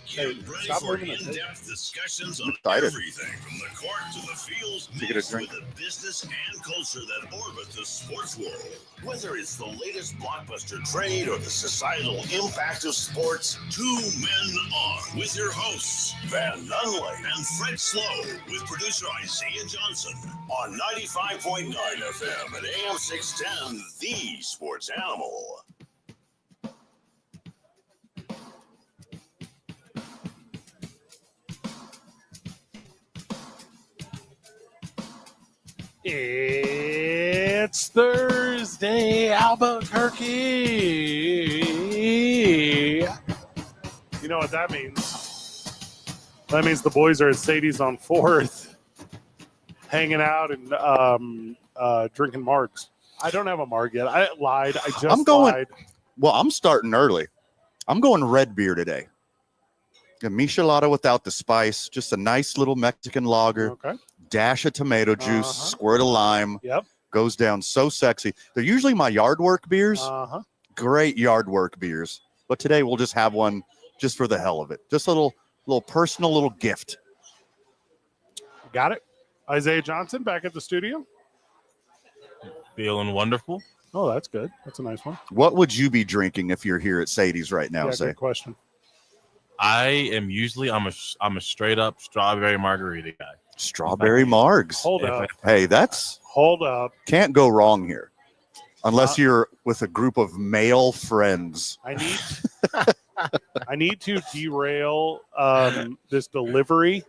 Get ready for in-depth discussions on everything from the court to the fields, mixed with the business and culture that orbit the sports world. Whether it's the latest blockbuster trade or the societal impact of sports, two men on with your hosts, Van Nunley and Fred Slow, with producer Isaiah Johnson on 95.9 FM and AM 610, the sports animal. It's Thursday, Albuquerque. You know what that means? That means the boys are at Sadie's on 4th, hanging out and drinking margs. I don't have a marg yet. I lied. I just lied. Well, I'm starting early. I'm going red beer today. A michelada without the spice, just a nice little Mexican lager. Okay. Dash of tomato juice, squirt of lime. Yep. Goes down so sexy. They're usually my yard work beers. Great yard work beers. But today we'll just have one just for the hell of it. Just a little personal little gift. Got it. Isaiah Johnson back at the studio. Feeling wonderful. Oh, that's good. That's a nice one. What would you be drinking if you're here at Sadie's right now? Yeah, good question. I am usually I'm a straight up strawberry margarita guy. Strawberry margs. Hold up. Hey, hold up. Can't go wrong here. Unless you're with a group of male friends. I need to derail this delivery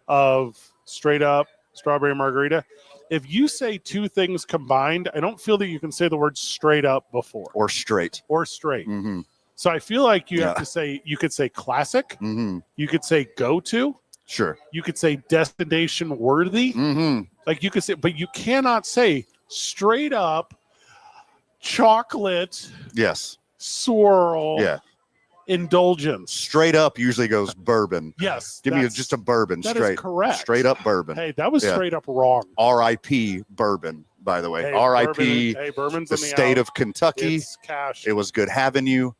of straight up strawberry margarita. If you say two things combined, I don't feel that you can say the word straight up before. Or straight. Mm-hmm. So I feel like you have to say, you could say classic. Mm-hmm. You could say go-to. Sure. You could say destination worthy. Mm-hmm. Like you could say, but you cannot say straight up chocolate. Yes. Swirl. Yeah. Indulgence. Straight up usually goes bourbon. Yes. Give me just a bourbon. That straight. is correct. Straight up bourbon. Hey, that was straight up wrong. R.I.P. bourbon, by the way. Hey, R.I.P. Bourbon's the state of Kentucky. It's cash. It was good having you.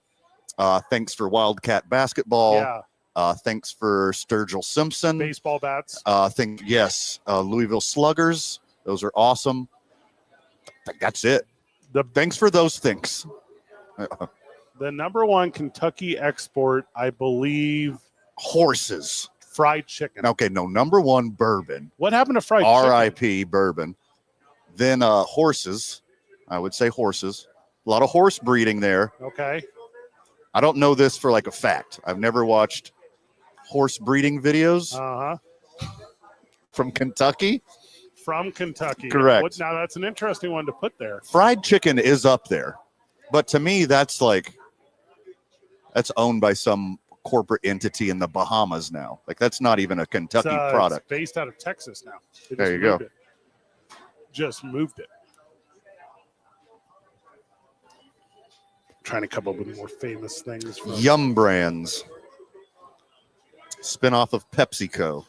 Thanks for Wildcat basketball. Yeah. Thanks for Sturgill Simpson. Baseball bats. Louisville Sluggers. Those are awesome. That's it. Thanks for those things. The number one Kentucky export, I believe. Horses. Fried chicken. Okay, no, number one, bourbon. What happened to fried chicken? R.I.P. bourbon. Then horses. I would say horses. A lot of horse breeding there. Okay. I don't know this for like a fact. I've never watched horse breeding videos. From Kentucky. From Kentucky. Correct. Now that's an interesting one to put there. Fried chicken is up there. But to me, that's owned by some corporate entity in the Bahamas now. Like that's not even a Kentucky product. It's based out of Texas now. There you go. Just moved it. Trying to come up with more famous things. Yum Brands. Spinoff of PepsiCo.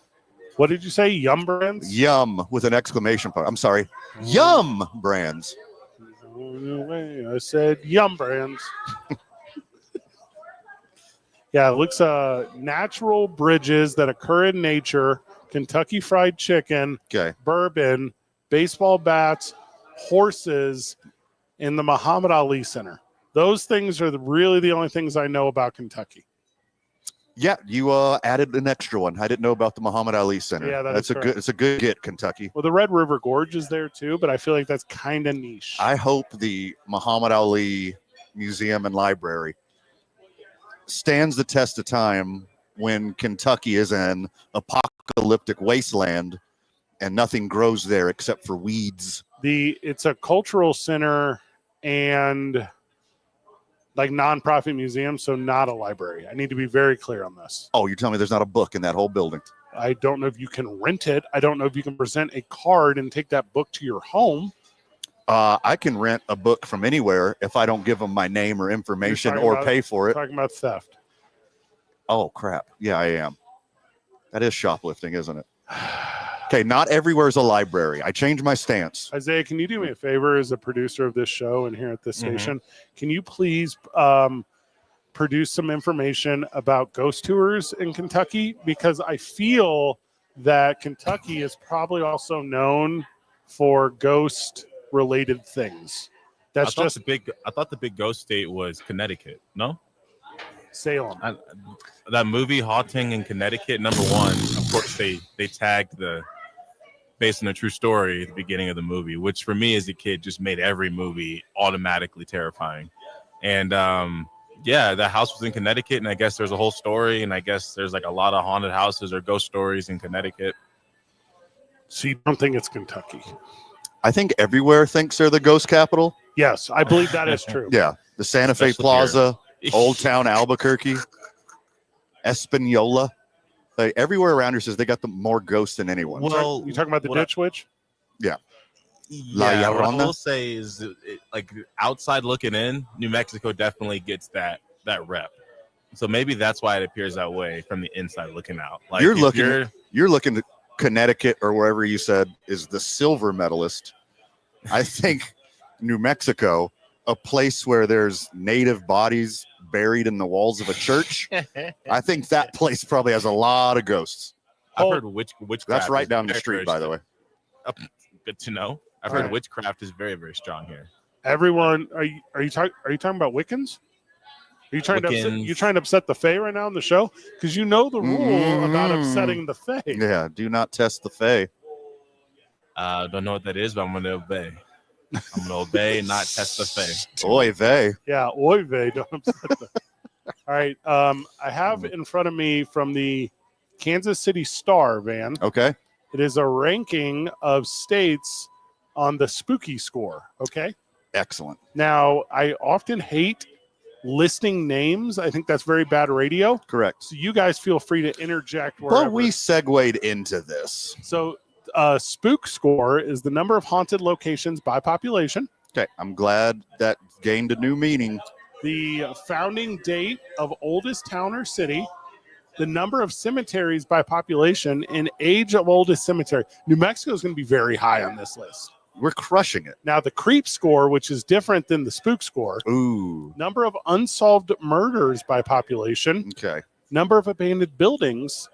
What did you say? Yum Brands? Yum with an exclamation point. I'm sorry. Yum Brands. I said Yum Brands. Yeah, it looks natural bridges that occur in nature, Kentucky Fried Chicken, bourbon, baseball bats, horses in the Muhammad Ali Center. Those things are really the only things I know about Kentucky. Yeah, you added an extra one. I didn't know about the Muhammad Ali Center. Yeah, it's a good get, Kentucky. Well, the Red River Gorge is there too, but I feel like that's kind of niche. I hope the Muhammad Ali Museum and Library stands the test of time when Kentucky is an apocalyptic wasteland and nothing grows there except for weeds. It's a cultural center and like nonprofit museum, so not a library. I need to be very clear on this. Oh, you're telling me there's not a book in that whole building? I don't know if you can rent it. I don't know if you can present a card and take that book to your home. I can rent a book from anywhere if I don't give them my name or information or pay for it. Talking about theft. Oh, crap. Yeah, I am. That is shoplifting, isn't it? Okay, not everywhere is a library. I changed my stance. Isaiah, can you do me a favor as a producer of this show and here at this station? Can you please produce some information about ghost tours in Kentucky, because I feel that Kentucky is probably also known for ghost related things. That's just I thought the big ghost state was Connecticut. No, Salem. That movie Haunting in Connecticut, number one. Of course, they tagged the based on a true story at the beginning of the movie, which for me as a kid just made every movie automatically terrifying. And the house was in Connecticut, and I guess there's a whole story, and I guess there's like a lot of haunted houses or ghost stories in Connecticut. So you don't think it's Kentucky? I think everywhere thinks they're the ghost capital. Yes, I believe that is true. Yeah, the Santa Fe Plaza, Old Town Albuquerque, Espanola. Like everywhere around here says they got the more ghosts than anyone. Well, you talking about the Ditch Witch? Yeah. What I will say is, like outside looking in, New Mexico definitely gets that rep. So maybe that's why it appears that way from the inside looking out. Like you're looking to Connecticut or wherever you said is the silver medalist. I think New Mexico, a place where there's native bodies buried in the walls of a church. I think that place probably has a lot of ghosts. I've heard witchcraft. That's right down the street, by the way. Good to know. I've heard witchcraft is very, very strong here. Everyone, are you talking about Wiccans? Are you trying to upset the Fae right now on the show? Because you know the rule about upsetting the Fae. Yeah, do not test the Fae. Don't know what that is, but I'm going to obey. I'm going to obey and not test the Fae. Oy vey. Yeah, oy vey. Don't upset the All right. I have in front of me from the Kansas City Star, Van. Okay. It is a ranking of states on the spooky score. Okay. Excellent. Now, I often hate listing names. I think that's very bad radio. Correct. So you guys feel free to interject wherever. But we segued into this. So spook score is the number of haunted locations by population. Okay. I'm glad that gained a new meaning. The founding date of oldest town or city, the number of cemeteries by population, and age of oldest cemetery. New Mexico is going to be very high on this list. We're crushing it. Now, the creep score, which is different than the spook score. Ooh. Number of unsolved murders by population. Okay. Number of abandoned buildings.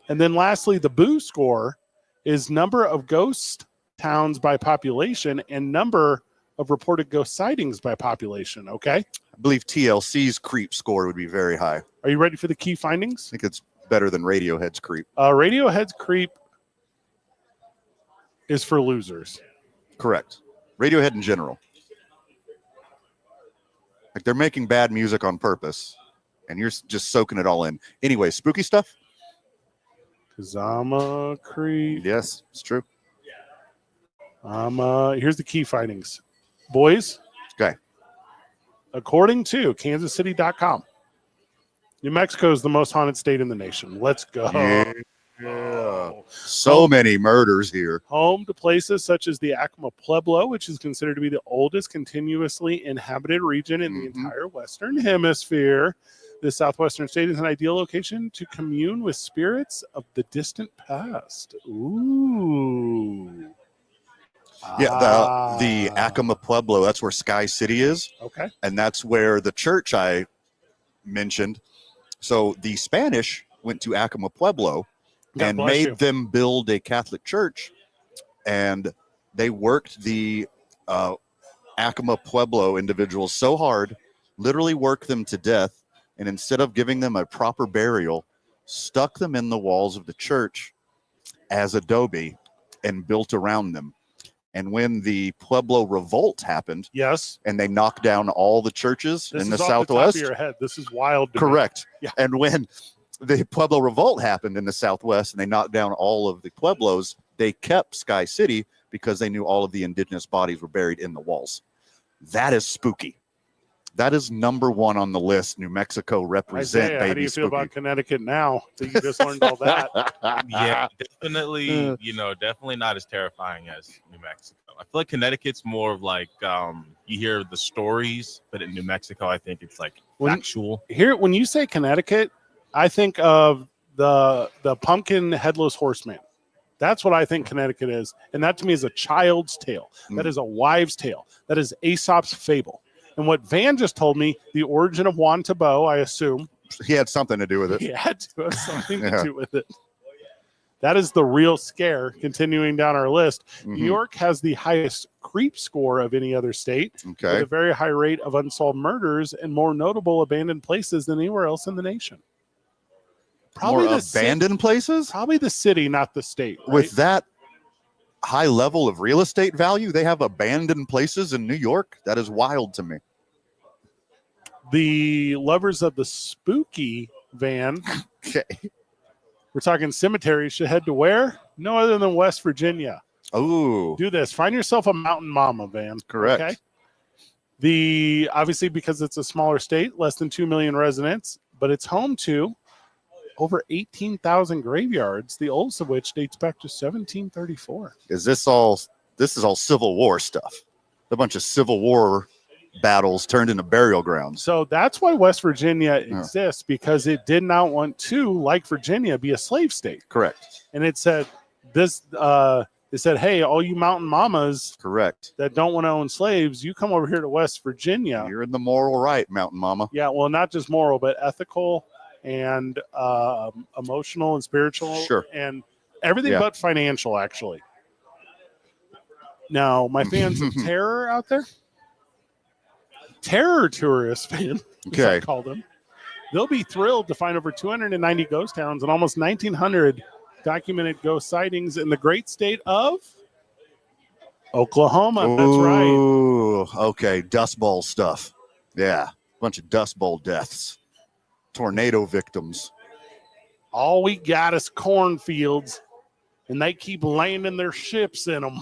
And then lastly, the boo score is number of ghost towns by population and number of reported ghost sightings by population. Okay. I believe TLC's creep score would be very high. Are you ready for the key findings? I think it's better than Radiohead's creep. Radiohead's creep is for losers. Correct. Radiohead in general. Like they're making bad music on purpose, and you're just soaking it all in. Anyway, spooky stuff? Because I'm a creep. Yes, it's true. Here's the key findings. Boys. Okay. According to kansascity.com, New Mexico is the most haunted state in the nation. Let's go. Yeah. So many murders here. Home to places such as the Acoma Pueblo, which is considered to be the oldest continuously inhabited region in the entire Western Hemisphere. The southwestern state is an ideal location to commune with spirits of the past. Ooh. Yeah, the Acoma Pueblo, that's where Sky City is. Okay. And that's where the church I mentioned. So the Spanish went to Acoma Pueblo and made them build a Catholic church. And they worked the Acoma Pueblo individuals so hard, literally worked them to death. And instead of giving them a proper burial, stuck them in the walls of the church as adobe and built around them. And when the Pueblo revolt happened, yes, and they knocked down all the churches in the Southwest. Off the top of your head. This is wild. Correct. Yeah. And when the Pueblo revolt happened in the Southwest, and they knocked down all of the Pueblos, they kept Sky City because they knew all of the indigenous bodies were buried in the walls. That is spooky. That is number one on the list. New Mexico represent. Isaiah, baby how do you spooky. feel about Connecticut now that you just learned all that? Yeah, definitely. Definitely not as terrifying as New Mexico. I feel like Connecticut's more of like you hear the stories, but in New Mexico, I think it's like factual. When you say Connecticut, I think of the pumpkin headless horseman. That's what I think Connecticut is, and that to me is a child's tale. That is a wives' tale. That is Aesop's fable. And what Van just told me, the origin of Juan Tabo, I assume. He had something to do with it. He had to have something to do with it. That is the real scare. Continuing down our list, New York has the highest creep score of any other state, with a very high rate of unsolved murders and more notable abandoned places than anywhere else in the nation. Probably more abandoned places? Probably the city, not the state. Right? With that high level of real estate value, they have abandoned places in New York? That is wild to me. The lovers of the spooky, Van. Okay. We're talking cemeteries. Should head to where? No other than West Virginia. Oh. Do this. Find yourself a mountain mama, Van. Correct. Okay. Obviously, because it's a smaller state, less than 2 million residents, but it's home to over 18,000 graveyards, the oldest of which dates back to 1734. This is all Civil War stuff. A bunch of Civil War battles turned into burial grounds. So that's why West Virginia exists, because it did not want to, like Virginia, be a slave state. Correct. And it said hey, all you mountain mamas that don't want to own slaves, you come over here to West Virginia. You're in the moral right, mountain mama. Yeah, well, not just moral, but ethical and emotional and spiritual. Sure. And everything but financial, actually. Now, my fans of terror out there, terror tourists, fan, as I call them, they'll be thrilled to find over 290 ghost towns and almost 1,900 documented ghost sightings in the great state of Oklahoma. That's right. Ooh, okay. Dust Bowl stuff. Yeah. Bunch of Dust Bowl deaths. Tornado victims. All we got is cornfields, and they keep landing their ships in them.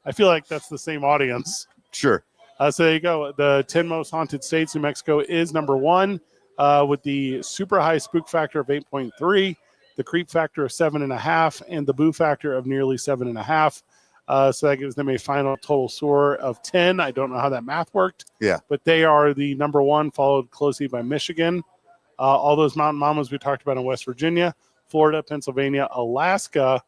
I feel like that's the same audience. Sure. So there you go. The 10 most haunted states, New Mexico is number one with the super high spook factor of 8.3, the creep factor of 7.5, and the boo factor of nearly 7.5. So that gives them a final total score of 10. I don't know how that math worked. Yeah. But they are the number one, followed closely by Michigan. All those mountain mamas we talked about in West Virginia, Florida, Pennsylvania, Alaska,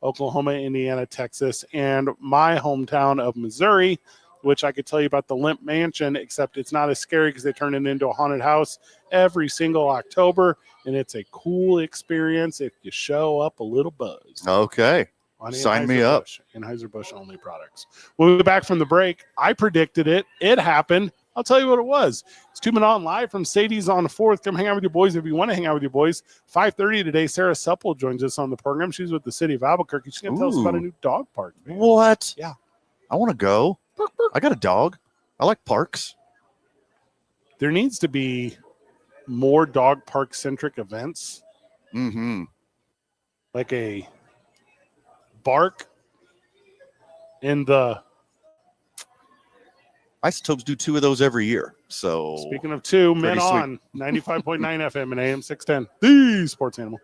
Oklahoma, Indiana, Texas, and my hometown of Missouri, which I could tell you about the Limp Mansion, except it's not as scary because they turn it into a haunted house every single October, and it's a cool experience if you show up a little buzz. Okay. Sign me up. Anheuser-Busch only products. When we go back from the break, I predicted it. It happened. I'll tell you what it was. It's 2 Men On live from Sadie's on the 4th. Come hang out with your boys if you want to hang out with your boys. 5:30 today, Sarah Supple joins us on the program. She's with the city of Albuquerque. She's going to tell us about a new dog park. Man. What? Yeah. I want to go. I got a dog. I like parks. There needs to be more dog park-centric events. Mm-hmm. Like a bark in the... Isotopes do 2 of those every year. So speaking of 2 Men On, 95.9 FM and AM 610, the sports animal.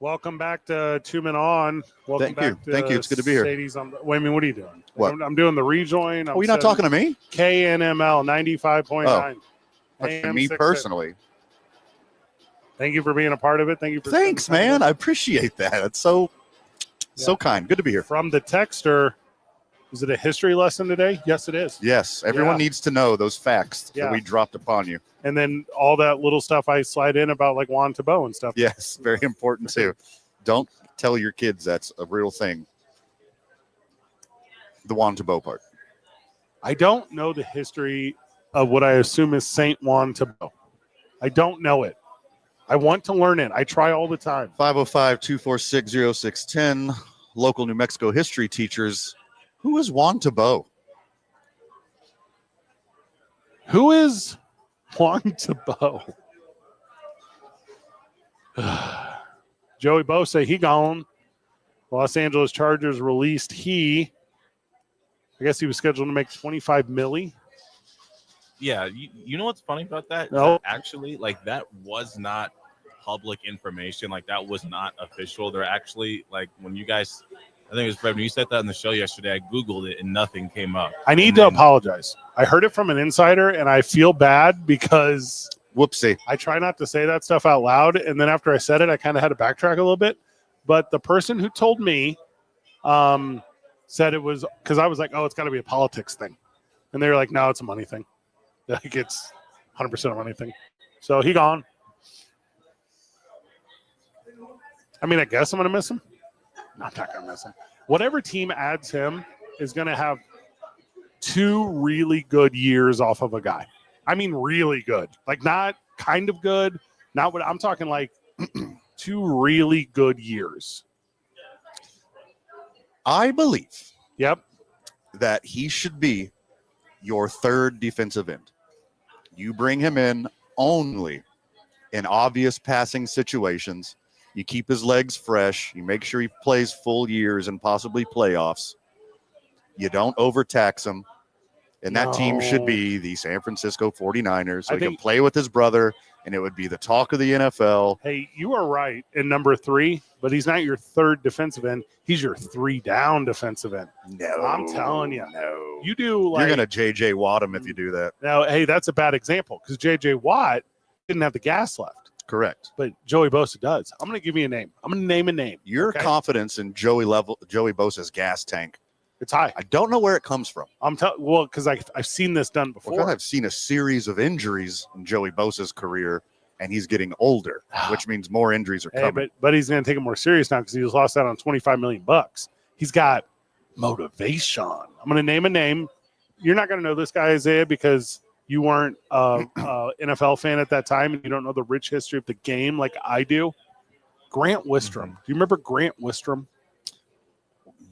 Welcome back to Two Men On. Welcome Thank you. back to Thank you. It's good to be here. Sadie's on the, wait, I mean, what are you doing? What? I'm doing the rejoin. You're not talking to me? KNML 95.9. To me personally. Thank you for being a part of it. Thank you for Thanks, man. I appreciate that. It's so kind. Good to be here. From the texter, is it a history lesson today? Yes, it is. Yes. Everyone needs to know those facts that we dropped upon you. And then all that little stuff I slide in about like Juan Tebow and stuff. Yes, very important too. Don't tell your kids that's a real thing. The Juan Tebow part. I don't know the history of what I assume is Saint Juan Tebow. I don't know it. I want to learn it. I try all the time. 505-246-0610. Local New Mexico history teachers. Who is Juan Tebow? Who is Juan Tebow? Joey Bosa, he gone. Los Angeles Chargers released I guess he was scheduled to make $25 million. Yeah, you know what's funny about that? No. Actually, like, that was not public information. Like, that was not official. They're actually, like, when you guys, I think it was Fred, when you said that in the show yesterday, I Googled it and nothing came up. I need to apologize. I heard it from an insider, and I feel bad because whoopsie. I try not to say that stuff out loud, and then after I said it, I kind of had to backtrack a little bit. But the person who told me said it was because I was like, oh, it's got to be a politics thing. And they were like, no, it's a money thing. Like, it's 100% a money thing. So he gone. I mean, I guess I'm going to miss him. No, I'm not going to miss him. Whatever team adds him is going to have 2 really good years off of a guy. I mean, really good. Like, not kind of good. Not what I'm talking, like 2 really good years. I believe Yep. that he should be your third defensive end. You bring him in only in obvious passing situations. You keep his legs fresh. You make sure he plays full years and possibly playoffs. You don't overtax him. And that team should be the San Francisco 49ers. So he can play with his brother, and it would be the talk of the NFL. Hey, you are right in number 3, but he's not your third defensive end. He's your 3-down defensive end. No. I'm telling you. No. You do like. You're going to J.J. Watt him if you do that. Now, hey, that's a bad example because J.J. Watt didn't have the gas left. Correct. But Joey Bosa does. I'm going to give you a name. I'm going to name a name. Your confidence in Joey Bosa's gas tank. It's high. I don't know where it comes from. Well, because I've seen this done before. Well, I've seen a series of injuries in Joey Bosa's career, and he's getting older, which means more injuries are coming. But he's going to take it more serious now because he was lost out on $25 million. He's got motivation. I'm going to name a name. You're not going to know this guy, Isaiah, because you weren't an NFL fan at that time, and you don't know the rich history of the game like I do. Grant Wistrom. Do you remember Grant Wistrom?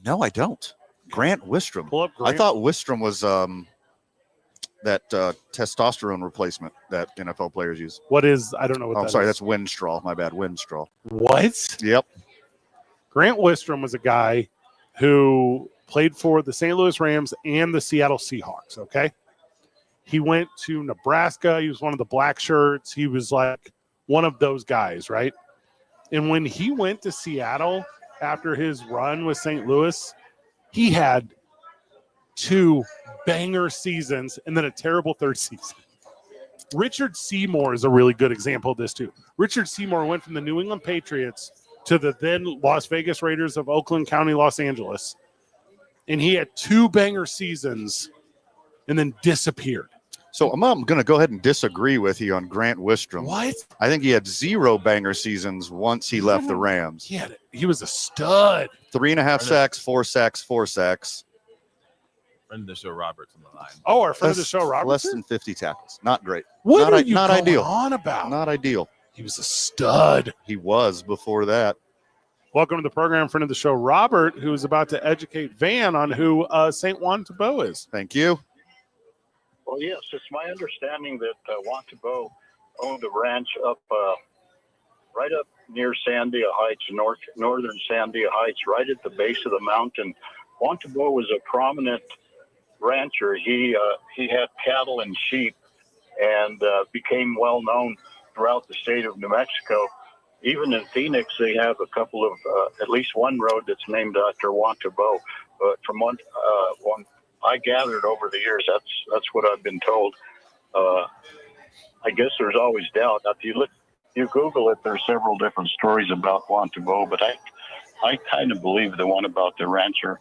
No, I don't. Grant Wistrom. Pull up Grant. I thought Wistrom was that testosterone replacement that NFL players use. What is? I don't know what I'm sorry, that's Winstraw. My bad, Winstraw. What? Yep. Grant Wistrom was a guy who played for the St. Louis Rams and the Seattle Seahawks, okay? He went to Nebraska. He was one of the black shirts. He was like one of those guys, right? And when he went to Seattle after his run with St. Louis, he had 2 banger seasons and then a terrible third season. Richard Seymour is a really good example of this too. Richard Seymour went from the New England Patriots to the then Las Vegas Raiders of Oakland County, Los Angeles. And he had 2 banger seasons and then disappeared. So I'm going to go ahead and disagree with you on Grant Wistrom. What? I think he had 0 banger seasons once he left the Rams. He was a stud. 3.5 sacks, 4 sacks, 4 sacks. Friend of the show, Robert's on the line. Oh, our friend of the show, Robert. Less than 50 tackles. Not great. What are you not going ideal. on about? Not ideal. He was a stud. He was before that. Welcome to the program, friend of the show, Robert, who is about to educate Van on who St. Juan Tebow is. Thank you. Well, yes, it's my understanding that Juan Tebow owned a ranch up right up near Sandia Heights, northern Sandia Heights, right at the base of the mountain. Juan Tebow was a prominent rancher. He had cattle and sheep and became well known throughout the state of New Mexico. even in Phoenix, they have a couple of, at least one road that's named after Wantabo. But from one I gathered over the years, that's what I've been told. I guess there's always doubt. If you Google it, there's several different stories about Wantabo, but I kind of believe the one about the rancher.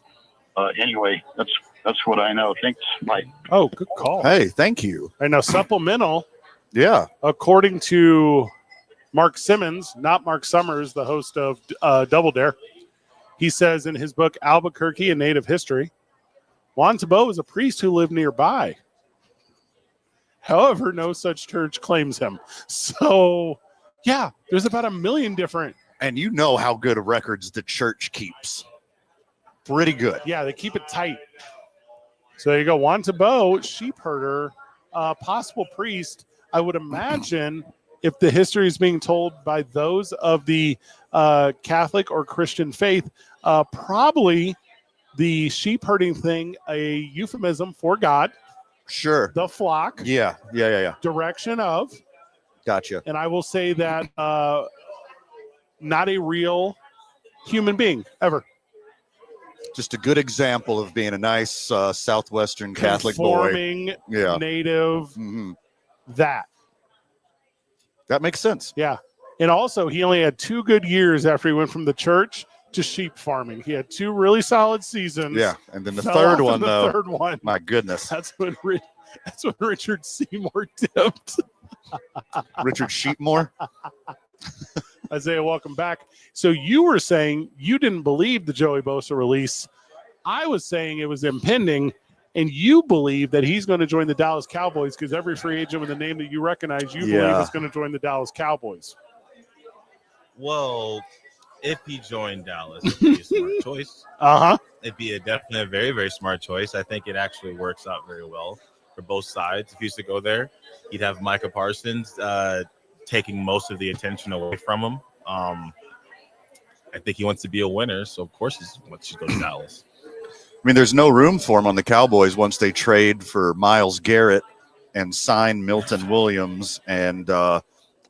Anyway, that's what I know. Thanks, Mike. Oh, good call. Hey, thank you. I know supplemental. Yeah. According to Mark Simmons, not Mark Summers, the host of Double Dare, he says in his book, Albuquerque, A Native History, Wantabo is a priest who lived nearby. However, no such church claims him. So, yeah, there's about 1 million different. And you know how good of records the church keeps. Pretty good. Yeah, they keep it tight. So there you go. Wantabo, sheep herder, possible priest. I would imagine if the history is being told by those of the Catholic or Christian faith, probably the sheep herding thing, a euphemism for God. Sure. The flock. Yeah. Direction of. Gotcha. And I will say that not a real human being ever. Just a good example of being a nice Southwestern Catholic Conforming, boy. Yeah. Native. Mm-hmm. That makes sense. Yeah. And also, he only had 2 good years after he went from the church to sheep farming. He had 2 really solid seasons. Yeah. And then the third one, though. Third one. My goodness. That's when Richard Seymour dipped. Richard Sheepmore. Isaiah, welcome back. So you were saying you didn't believe the Joey Bosa release. I was saying it was impending, and you believe that he's going to join the Dallas Cowboys because every free agent with a name that you recognize, you believe is going to join the Dallas Cowboys. Well, if he joined Dallas, it'd be a smart choice. It'd be definitely a very, very smart choice. I think it actually works out very well for both sides. If he used to go there, he'd have Micah Parsons taking most of the attention away from him. I think he wants to be a winner, so of course he wants to go to Dallas. I mean, there's no room for him on the Cowboys once they trade for Myles Garrett and sign Milton Williams and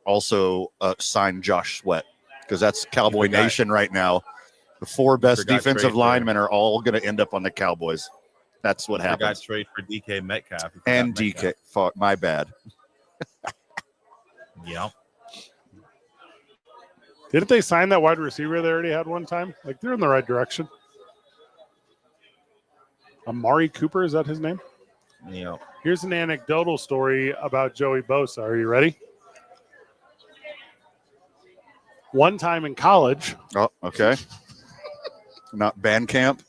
also sign Josh Sweat, because that's Cowboy Nation right now. The 4 best defensive linemen are all going to end up on the Cowboys. That's what happens. Got trade for DK Metcalf. And DK. Fuck, my bad. Yeah. Didn't they sign that wide receiver they already had one time? Like, they're in the right direction. Amari Cooper, is that his name? Yeah. Here's an anecdotal story about Joey Bosa. Are you ready? One time in college. Oh, okay. Not band camp.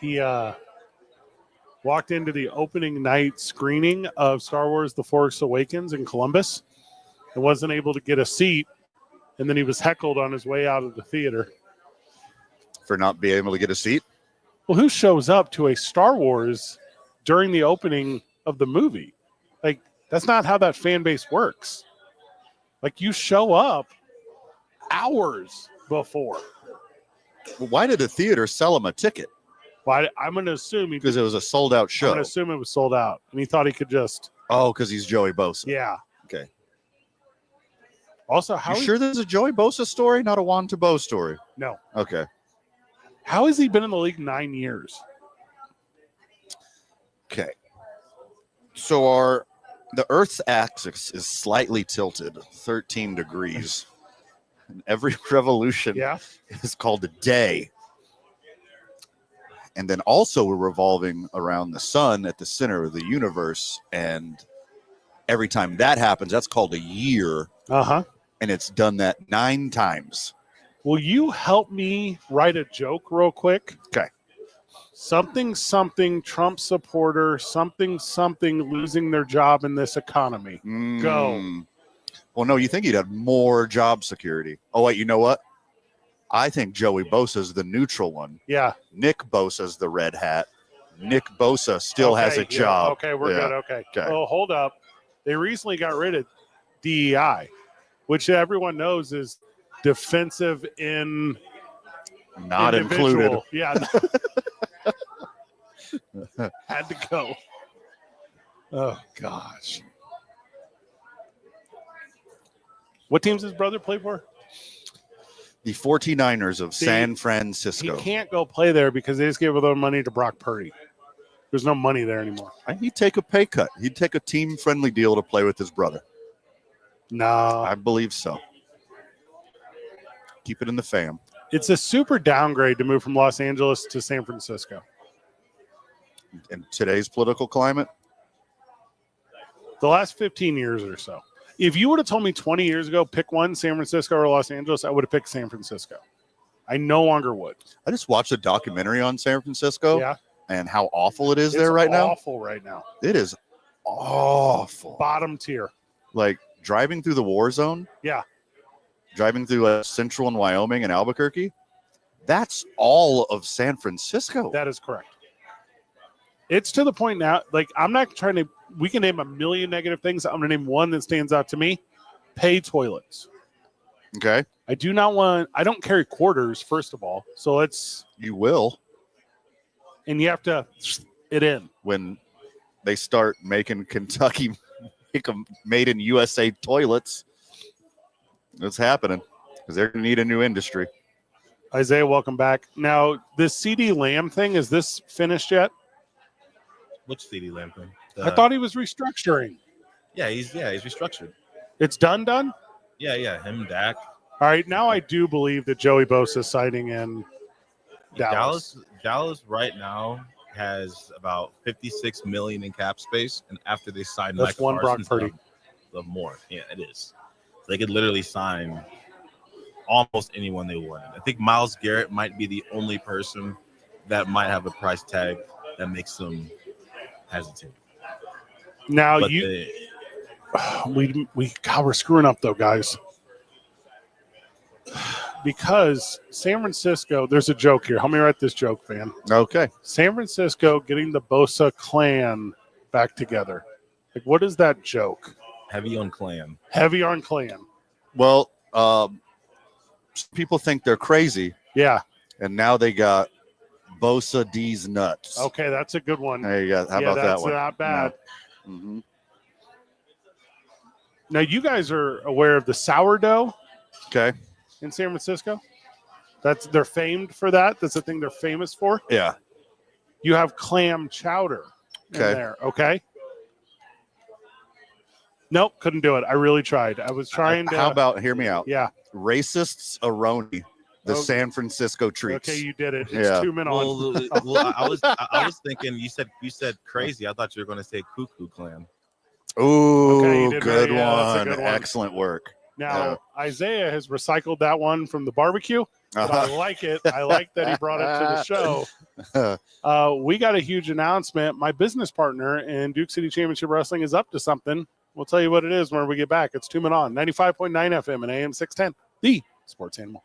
He walked into the opening night screening of Star Wars The Force Awakens in Columbus and wasn't able to get a seat. And then he was heckled on his way out of the theater. For not being able to get a seat? Well, who shows up to a Star Wars during the opening of the movie? Like, that's not how that fan base works. Like, you show up hours before. Well, why did the theater sell him a ticket? Well, I'm going to assume because it was a sold-out show. I'm going to assume it was sold out, and he thought he could just. Oh, because he's Joey Bosa. Yeah. Okay. Also, how you sure this is a Joey Bosa story, not a Wantabo story? No. Okay. How has he been in the league 9 years? Okay. So the Earth's axis is slightly tilted 13 degrees. And every revolution is called a day. And then also we're revolving around the sun at the center of the universe. And every time that happens, that's called a year. Uh-huh. And it's done that 9 times. Will you help me write a joke real quick? Okay. Something, Trump supporter, something, losing their job in this economy. Go. Well, no, you think he'd have more job security. Oh, wait, you know what? I think Joey Bosa's the neutral one. Yeah. Nick Bosa's the red hat. Nick Bosa still has a job. Okay, we're good. Okay. Well, hold up. They recently got rid of DEI, which everyone knows is defensive in not included. Yeah. Had to go. Oh, gosh. What teams his brother play for? The 49ers of San Francisco. He can't go play there because they just gave all their money to Brock Purdy. There's no money there anymore. He'd take a pay cut. He'd take a team-friendly deal to play with his brother. No. I believe so. Keep it in the fam. It's a super downgrade to move from Los Angeles to San Francisco. In today's political climate? The last 15 years or so. If you would have told me 20 years ago, pick one, San Francisco or Los Angeles, I would have picked San Francisco. I no longer would. I just watched a documentary on San Francisco. Yeah. And how awful it is there right now. It's awful right now. It is awful. Bottom tier. Like driving through the war zone. Yeah. Driving through Central and Wyoming and Albuquerque. That's all of San Francisco. That is correct. It's to the point now, like I'm not trying to, we can name a million negative things. I'm going to name one that stands out to me. Pay toilets. Okay. I don't carry quarters, first of all. So You will. And you have to it in. When they start making Kentucky made in USA toilets, it's happening because they're going to need a new industry. Isaiah, welcome back. Now, this CD Lamb thing, is this finished yet? Which CD Lamb thing? I thought he was restructuring. Yeah, he's restructured. It's done? Yeah. Him, Dak. All right, now I do believe that Joey Bosa is signing in Dallas. Dallas right now has about $56 million in cap space, and after they sign that's Mike one Brock Purdy. The more, yeah, it is. They could literally sign almost anyone they wanted. I think Myles Garrett might be the only person that might have a price tag that makes them hesitate. Now but we're screwing up though, guys. Because San Francisco, there's a joke here. Help me write this joke, Van. Okay. San Francisco getting the Bosa clan back together. Like, what is that joke? Heavy on clan. Heavy on clan. Well, people think they're crazy. Yeah. And now they got Bosa D's nuts. Okay, that's a good one. There you go. How about that one? That's not bad. No. Mm-hmm. Now, you guys are aware of the sourdough. Okay. In San Francisco, they're famed for that. That's the thing they're famous for. Yeah. You have clam chowder in there. Okay. Nope, couldn't do it. I really tried. I was trying to. How about hear me out? Yeah. Racists Aroni, the San Francisco treats. Okay, you did it. It's 2 minutes on. Well, I was thinking you said crazy. I thought you were going to say cuckoo clan. Ooh, okay, good, yeah, one. Good one. Excellent work. Now, Isaiah has recycled that one from the barbecue. But I like it. I like that he brought it to the show. We got a huge announcement. My business partner in Duke City Championship Wrestling is up to something. We'll tell you what it is when we get back. It's 2 Men On, 95.9 FM and AM 610, the Sports Animal.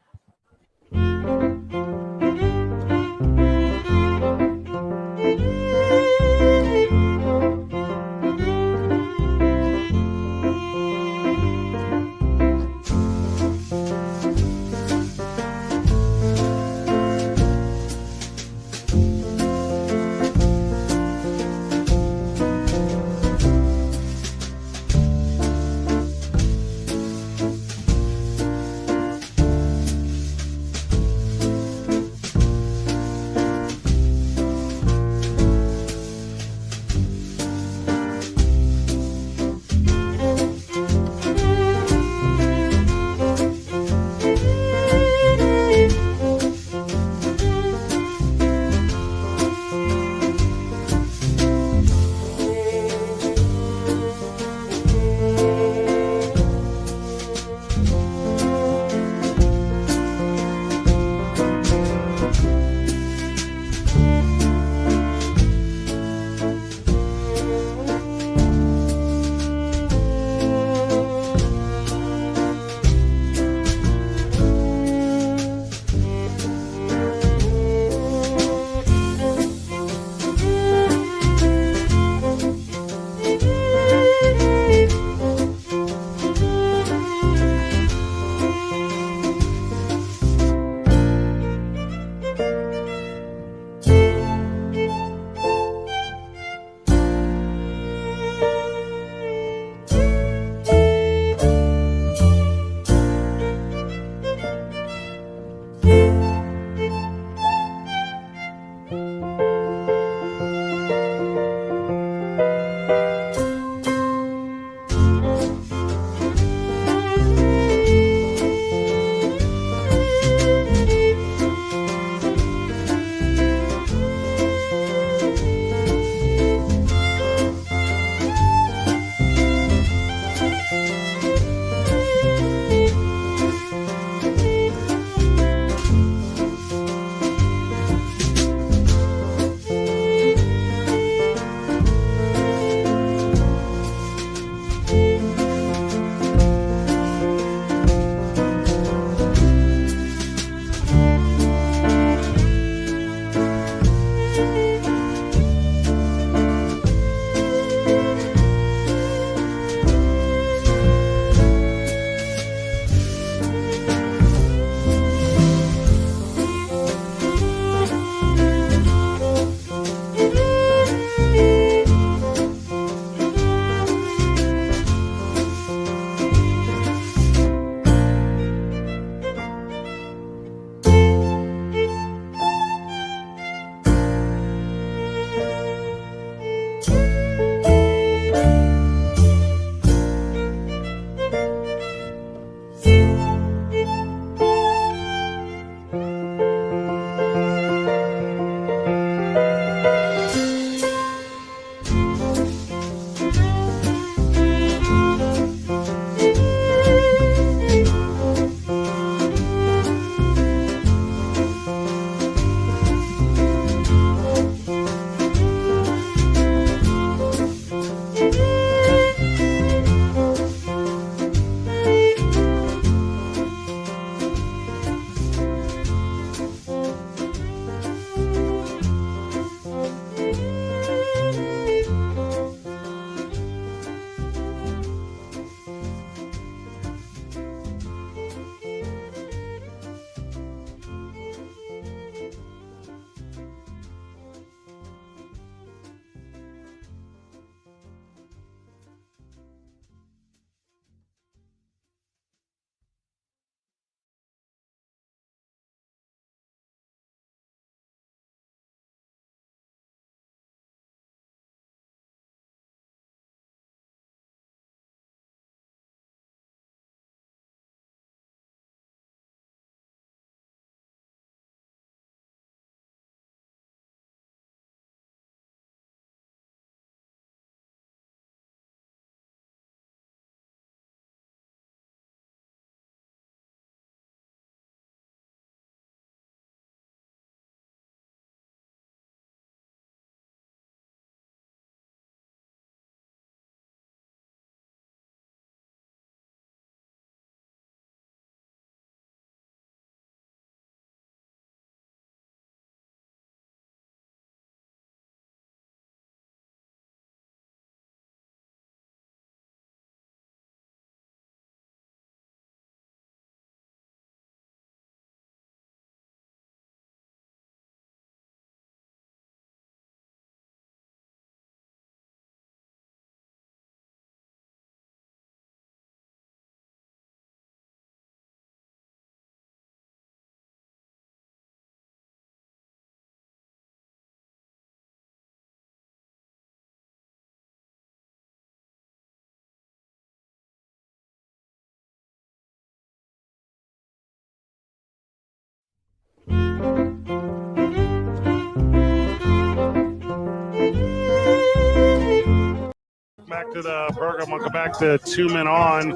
back to the program. Welcome back to 2 Men On.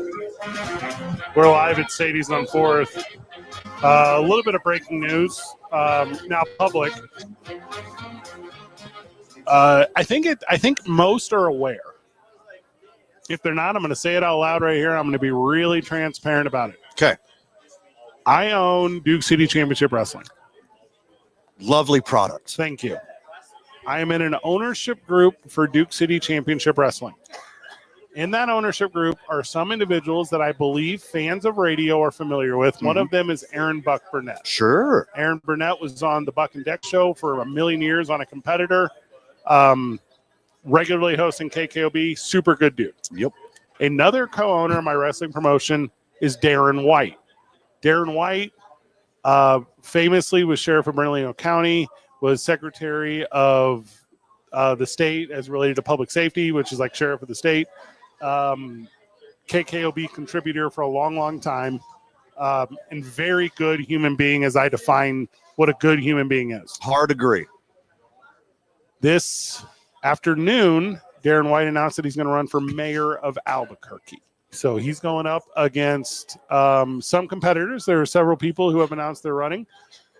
We're live at Sadie's on 4th. A little bit of breaking news. Now public. I think most are aware. If they're not, I'm going to say it out loud right here. I'm going to be really transparent about it. Okay. I own Duke City Championship Wrestling. Lovely product. Thank you. I am in an ownership group for Duke City Championship Wrestling. In that ownership group are some individuals that I believe fans of radio are familiar with. One of them is Aaron Buck Burnett. Sure. Aaron Burnett was on the Buck and Deck show for a million years on a competitor. Regularly hosting KKOB. Super good dude. Yep. Another co-owner of my wrestling promotion is Darren White. Darren White famously was sheriff of Bernalillo County, was secretary of the state as related to public safety, which is like sheriff of the state. KKOB contributor for a long, long time, and very good human being as I define what a good human being is. Hard agree. This afternoon, Darren White announced that he's going to run for mayor of Albuquerque. So he's going up against some competitors. There are several people who have announced they're running.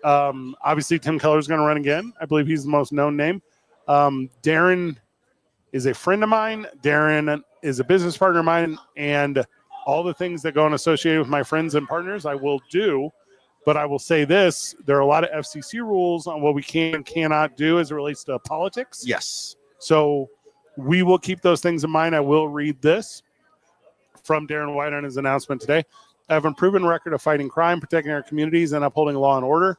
Obviously, Tim Keller is going to run again. I believe he's the most known name. Darren is a friend of mine. Darren is a business partner of mine. And all the things that go on associated with my friends and partners, I will do. But I will say this, there are a lot of FCC rules on what we can and cannot do as it relates to politics. Yes. So we will keep those things in mind. I will read this from Darren White on his announcement today. I have a proven record of fighting crime, protecting our communities, and upholding law and order.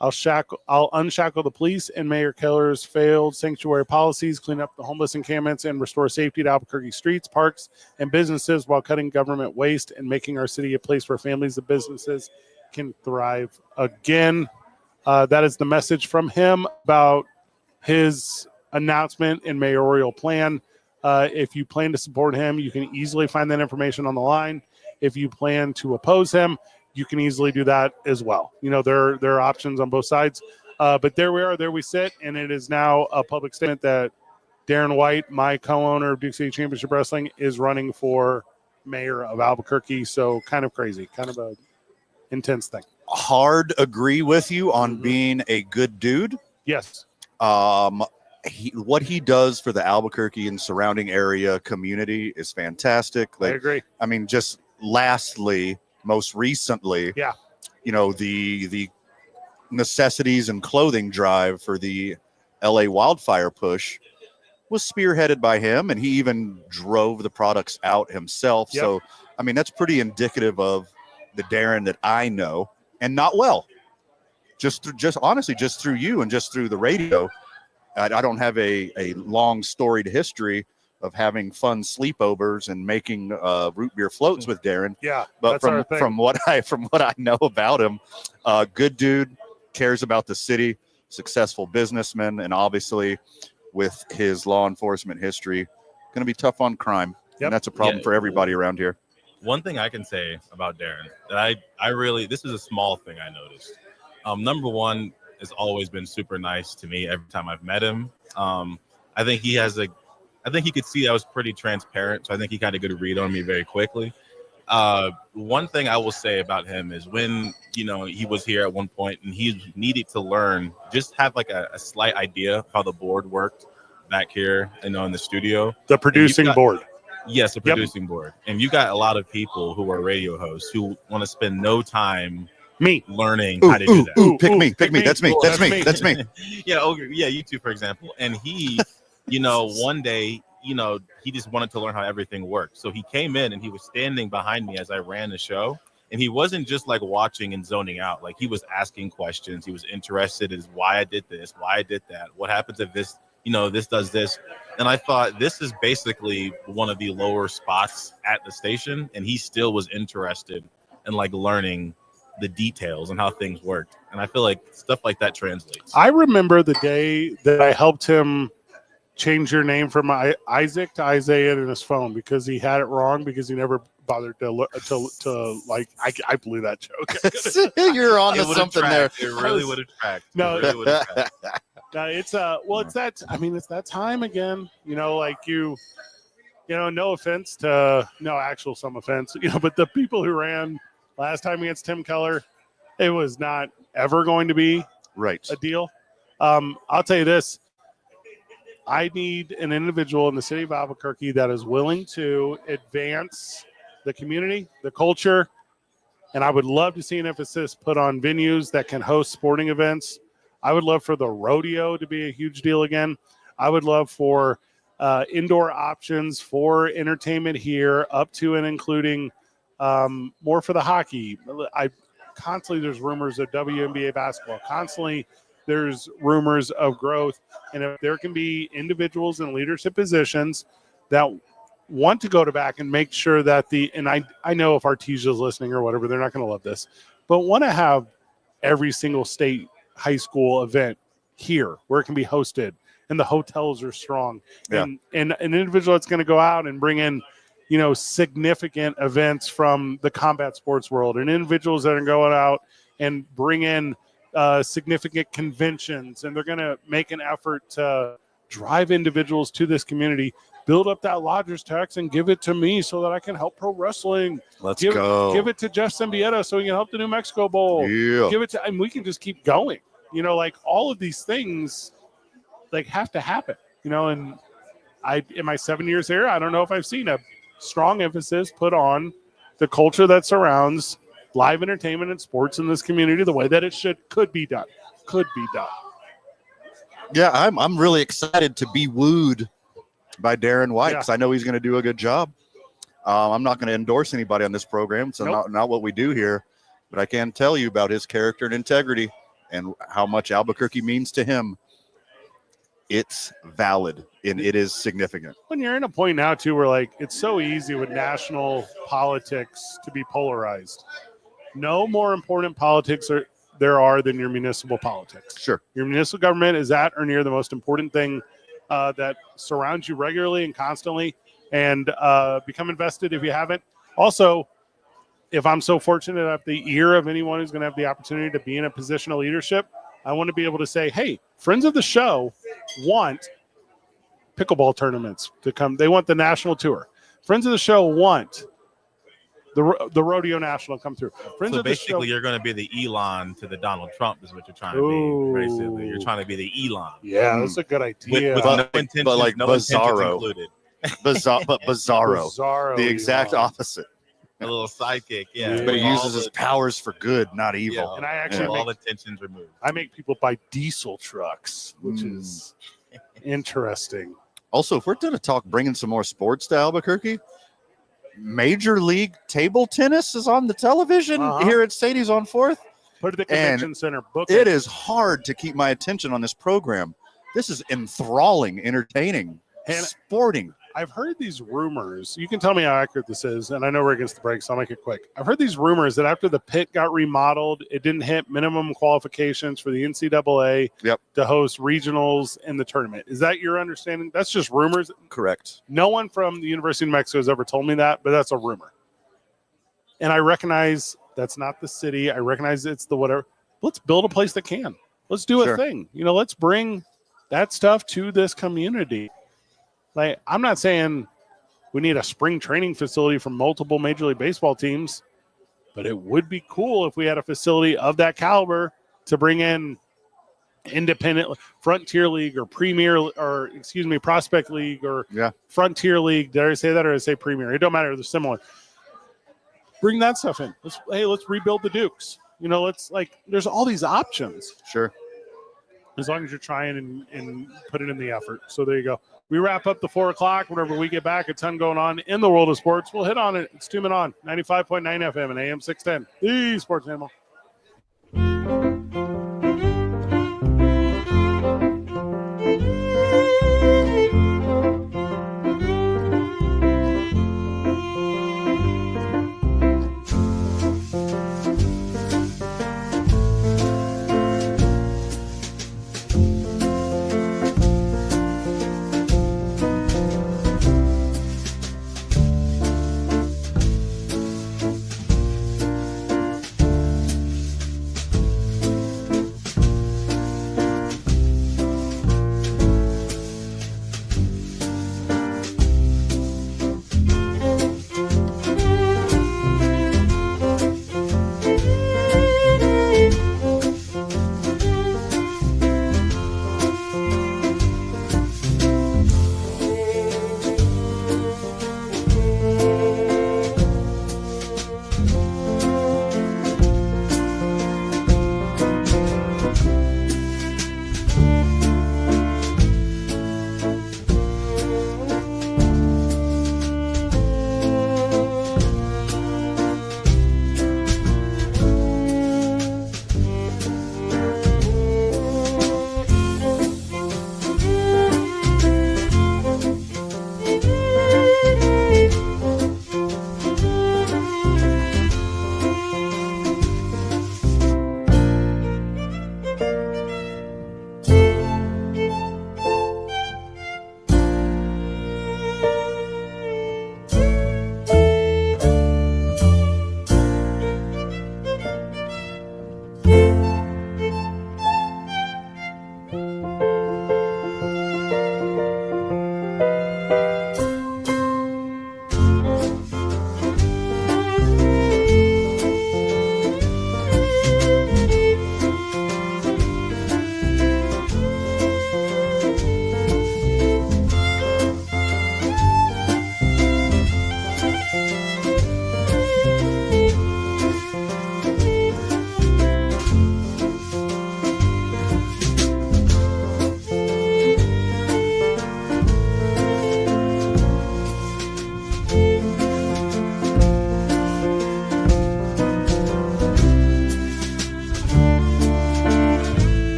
I'll unshackle the police and Mayor Keller's failed sanctuary policies, clean up the homeless encampments, and restore safety to Albuquerque streets, parks, and businesses while cutting government waste and making our city a place where families and businesses can thrive again. That is the message from him about his announcement and mayoral plan. If you plan to support him, you can easily find that information on the line. If you plan to oppose him, you can easily do that as well. You know, there are options on both sides. But there we are, there we sit, and it is now a public statement that Darren White, my co-owner of Duke City Championship Wrestling, is running for mayor of Albuquerque. So kind of crazy, kind of a intense thing. Hard agree with you on being a good dude. Yes. What he does for the Albuquerque and surrounding area community is fantastic. Like, I agree. I mean, just lastly, most recently, you know, the necessities and clothing drive for the LA wildfire push was spearheaded by him, and he even drove the products out himself. Yep. So, I mean, that's pretty indicative of the Darren that I know, and not well. Just honestly, just through you and just through the radio. I don't have a long storied history of having fun sleepovers and making root beer floats with Darren. Yeah, but from what I know about him, good dude, cares about the city, successful businessman, and obviously with his law enforcement history, going to be tough on crime. Yep. And that's a problem for everybody around here. One thing I can say about Darren that I really, this is a small thing I noticed. Number one, has always been super nice to me every time I've met him. I think he could see I was pretty transparent, so I think he got a good read on me very quickly. One thing I will say about him is when, you know, he was here at one point and he needed to learn, just have like a slight idea of how the board worked back here, you know, in the studio. The producing board. Yes, the producing board. And you got a lot of people who are radio hosts who want to spend no time learning how to do that. Pick me. That's me. Yeah, you two, for example. And he, you know, one day, you know, he just wanted to learn how everything worked. So he came in and he was standing behind me as I ran the show. And he wasn't just like watching and zoning out. Like he was asking questions. He was interested in why I did this, why I did that. What happens if this, you know, this does this. And I thought this is basically one of the lower spots at the station. And he still was interested in like learning the details and how things worked. And I feel like stuff like that translates. I remember the day that I helped him change your name from Isaac to Isaiah in his phone because he had it wrong because he never bothered to like, I blew that joke. You're on to something there. It really would have tracked. No, it's it's that, I mean, it's that time again, you know, like no offense to some offense, but the people who ran last time against Tim Keller, it was not ever going to be a deal. I'll tell you this. I need an individual in the city of Albuquerque that is willing to advance the community, the culture, and I would love to see an emphasis put on venues that can host sporting events. I would love for the rodeo to be a huge deal again. I would love for indoor options for entertainment here, up to and including more for the hockey. Constantly there's rumors of WNBA basketball. Constantly there's rumors of growth. And if there can be individuals in leadership positions that want to go to back and make sure that I know if Artesia is listening or whatever, they're not going to love this, but want to have every single state high school event here where it can be hosted and the hotels are strong. Yeah. And an individual that's going to go out and bring in, significant events from the combat sports world, and individuals that are going out and bring in significant conventions, and they're going to make an effort to drive individuals to this community, build up that lodgers tax and give it to me so that I can help pro wrestling. Let's go. Give it to Jeff Sembieta so he can help the New Mexico Bowl. Yeah. Give it to, and we can just keep going. All of these things have to happen, and in my 7 years here, I don't know if I've seen a strong emphasis put on the culture that surrounds live entertainment and sports in this community the way that it could be done. Yeah, I'm really excited to be wooed by Darren White because I know he's going to do a good job. I'm not going to endorse anybody on this program, so not what we do here, but I can tell you about his character and integrity and how much Albuquerque means to him. It's valid and it is significant. When you're in a point now too where it's so easy with national politics to be polarized. No more important politics there are than your municipal politics. Sure. Your municipal government is at or near the most important thing that surrounds you regularly and constantly, and become invested if you haven't. Also, if I'm so fortunate to have the ear of anyone who's going to have the opportunity to be in a position of leadership, I want to be able to say, hey, friends of the show want pickleball tournaments to come. They want the national tour. Friends of the show want the Rodeo National to come through. Friends of basically, the show, you're going to be the Elon to the Donald Trump is what you're trying to be. Basically, you're trying to be the Elon. Yeah, that's a good idea. With no intentions, but no Bizarro. included. Bizarro. The exact opposite. A little sidekick, yeah. But he uses his powers for good, not evil. Yeah, and I actually all the tensions removed. I make people buy diesel trucks, which is interesting. Also, if we're going to talk bringing some more sports to Albuquerque, Major League Table Tennis is on the television here at Sadie's on 4th. Put it at the convention center. Book it is hard to keep my attention on this program. This is enthralling, entertaining, and sporting. I've heard these rumors. You can tell me how accurate this is, and I know we're against the break, so I'll make it quick. I've heard these rumors that after the pit got remodeled, it didn't hit minimum qualifications for the NCAA to host regionals in the tournament. Is that your understanding? That's just rumors? Correct. No one from the University of New Mexico has ever told me that, but that's a rumor. And I recognize that's not the city. I recognize it's the whatever. Let's build a place that can. Let's do a thing. Let's bring that stuff to this community. I'm not saying we need a spring training facility for multiple Major League Baseball teams, but it would be cool if we had a facility of that caliber to bring in independent Frontier League or Prospect League or Frontier League. Did I say that or did I say Premier? It don't matter. They're similar. Bring that stuff in. Let's rebuild the Dukes. There's all these options. Sure. As long as you're trying and put it in the effort. So there you go. We wrap up the 4 o'clock. Whenever we get back, a ton going on in the world of sports. We'll hit on it. It's 2 Men On, 95.9 FM and AM 610. The Sports Animal.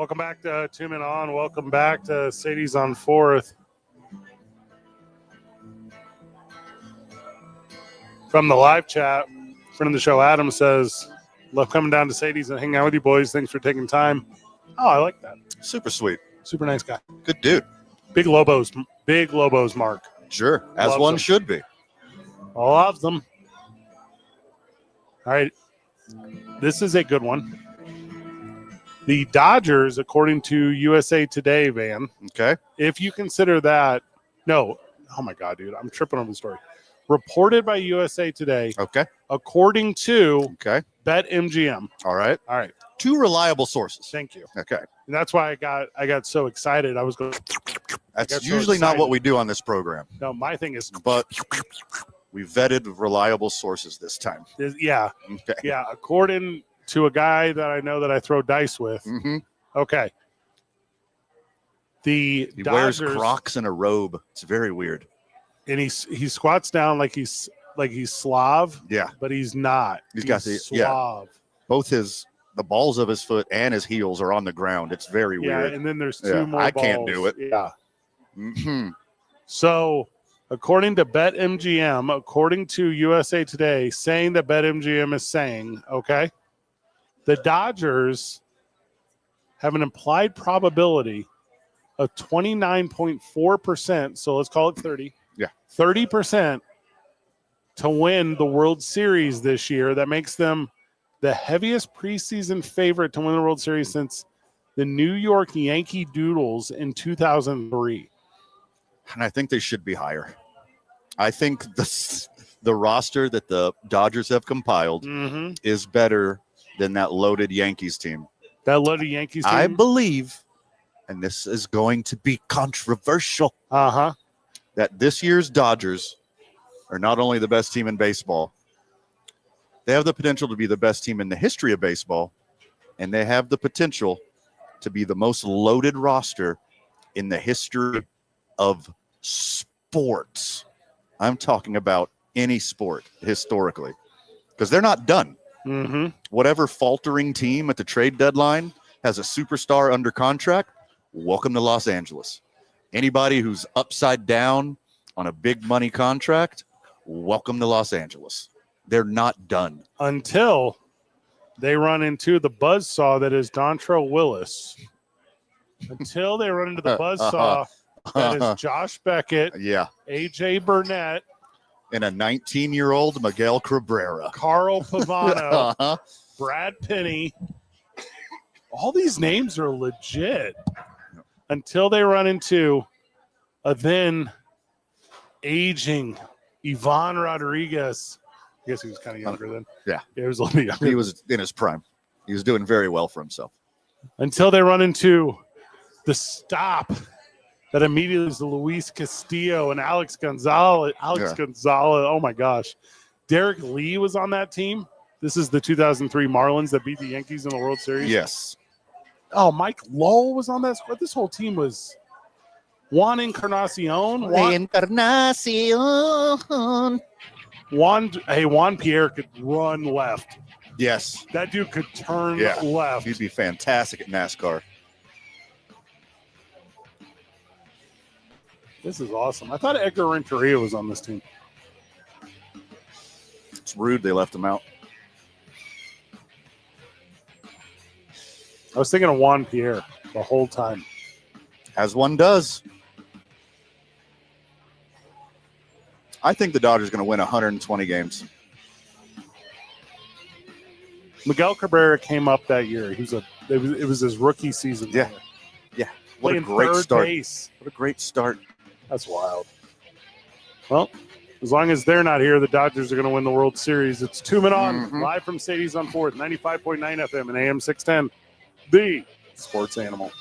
Welcome back to 2 Men On. Welcome back to Sadie's on 4th. From the live chat, friend of the show, Adam, says, love coming down to Sadie's and hanging out with you boys. Thanks for taking time. Oh, I like that. Super sweet. Super nice guy. Good dude. Big Lobos, Mark. Sure, as Loves one them. should be. Loves them. All right. This is a good one. The Dodgers, according to USA Today, Van. Okay. If you consider that, no. Oh, my God, dude. I'm tripping over the story. Reported by USA Today. Okay. According to Okay. BetMGM. All right. All right. 2 reliable sources. Thank you. Okay. And that's why I got so excited. I was going. That's so usually not excited. what we do on this program, No, my thing is. but we vetted reliable sources this time. Yeah. Okay. Yeah. According to a guy that I know that I throw dice with. Mm-hmm. Okay. The He Dodgers, wears Crocs and a robe. It's very weird. and he squats down like he's Slav, Yeah. but he's not. He's got the- Slav. Both the balls of his foot and his heels are on the ground. It's very Yeah, weird. and then there's two Yeah, more. I can't balls. do it. Yeah. Mm-hmm. So, according to BetMGM, according to USA Today, saying that BetMGM is saying, okay, the Dodgers have an implied probability of 29.4%. So let's call it 30. Yeah. 30% to win the World Series this year. That makes them the heaviest preseason favorite to win the World Series since the New York Yankee Doodles in 2003. And I think they should be higher. I think the roster that the Dodgers have compiled is better than that loaded Yankees team. That loaded Yankees team? I believe, and this is going to be controversial, that this year's Dodgers are not only the best team in baseball, they have the potential to be the best team in the history of baseball, and they have the potential to be the most loaded roster in the history of sports. I'm talking about any sport historically, because they're not done. Whatever faltering team at the trade deadline has a superstar under contract, welcome to Los Angeles. Anybody who's upside down on a big money contract, welcome to Los Angeles. They're not done. Until they run into the buzzsaw that is Dontrelle Willis. Until they run into the buzzsaw that is Josh Beckett, AJ Burnett, and a 19-year-old Miguel Cabrera, Carl Pavano, Brad Penny. All these names are legit. Until they run into a then aging Ivan Rodriguez. I guess he was kind of younger then. Yeah. He was a little bit younger. He was in his prime. He was doing very well for himself. Until they run into the stop that immediately is Luis Castillo and Alex Gonzalez. Gonzalez. Oh, my gosh. Derek Lee was on that team. This is the 2003 Marlins that beat the Yankees in the World Series. Yes. Oh, Mike Lowell was on that squad. This whole team was Juan Encarnacion. Juan Pierre could run left. Yes. That dude could turn left. He'd be fantastic at NASCAR. This is awesome. I thought Edgar Renteria was on this team. It's rude they left him out. I was thinking of Juan Pierre the whole time. As one does. I think the Dodgers are going to win 120 games. Miguel Cabrera came up that year. It was his rookie season. Yeah. Yeah. What a great start. What a great start. That's wild. Well, as long as they're not here, the Dodgers are going to win the World Series. It's 2 Men On, live from Sadie's on 4th, 95.9 FM and AM 610, the sports animal.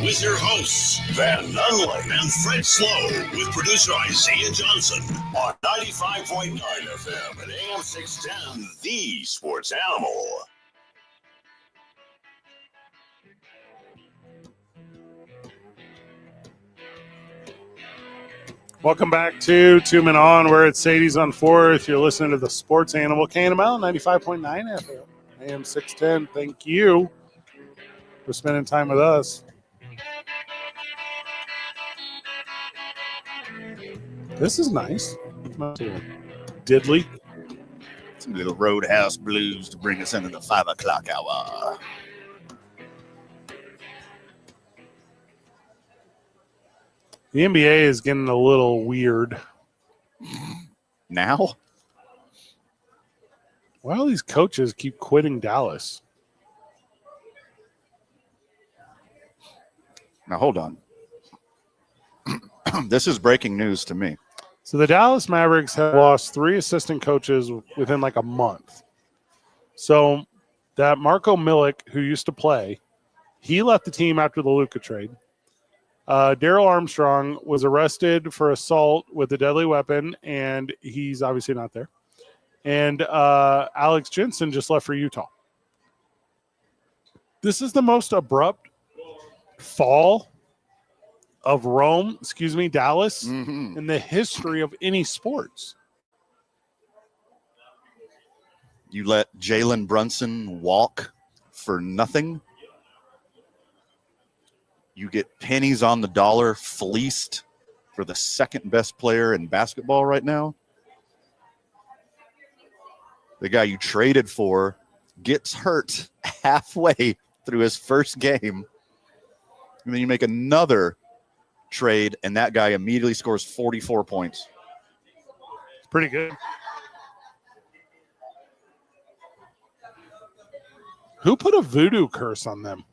with your hosts, Van Nunley and Fred Slow, with producer Isaiah Johnson on 95.9 FM and AM 610, The Sports Animal. Welcome back to 2 Men On. We're at Sadie's on 4th. You're listening to the Sports Animal, KNML 95.9 FM, AM 610. Thank you for spending time with us. This is nice. Diddly. Some little Roadhouse blues to bring us into the 5 o'clock hour. The NBA is getting a little weird. Now? Why all these coaches keep quitting Dallas? Now, hold on. This is breaking news to me. So the Dallas Mavericks have lost 3 assistant coaches within like a month. So that Marco Milic, who used to play, he left the team after the Luka trade. Daryl Armstrong was arrested for assault with a deadly weapon, and he's obviously not there. And Alex Jensen just left for Utah. This is the most abrupt fall of Dallas in the history of any sports. You let Jalen Brunson walk for nothing. You get pennies on the dollar fleeced for the second best player in basketball right now. The guy you traded for gets hurt halfway through his first game. And then you make another trade, and that guy immediately scores 44 points. It's pretty good. Who put a voodoo curse on them?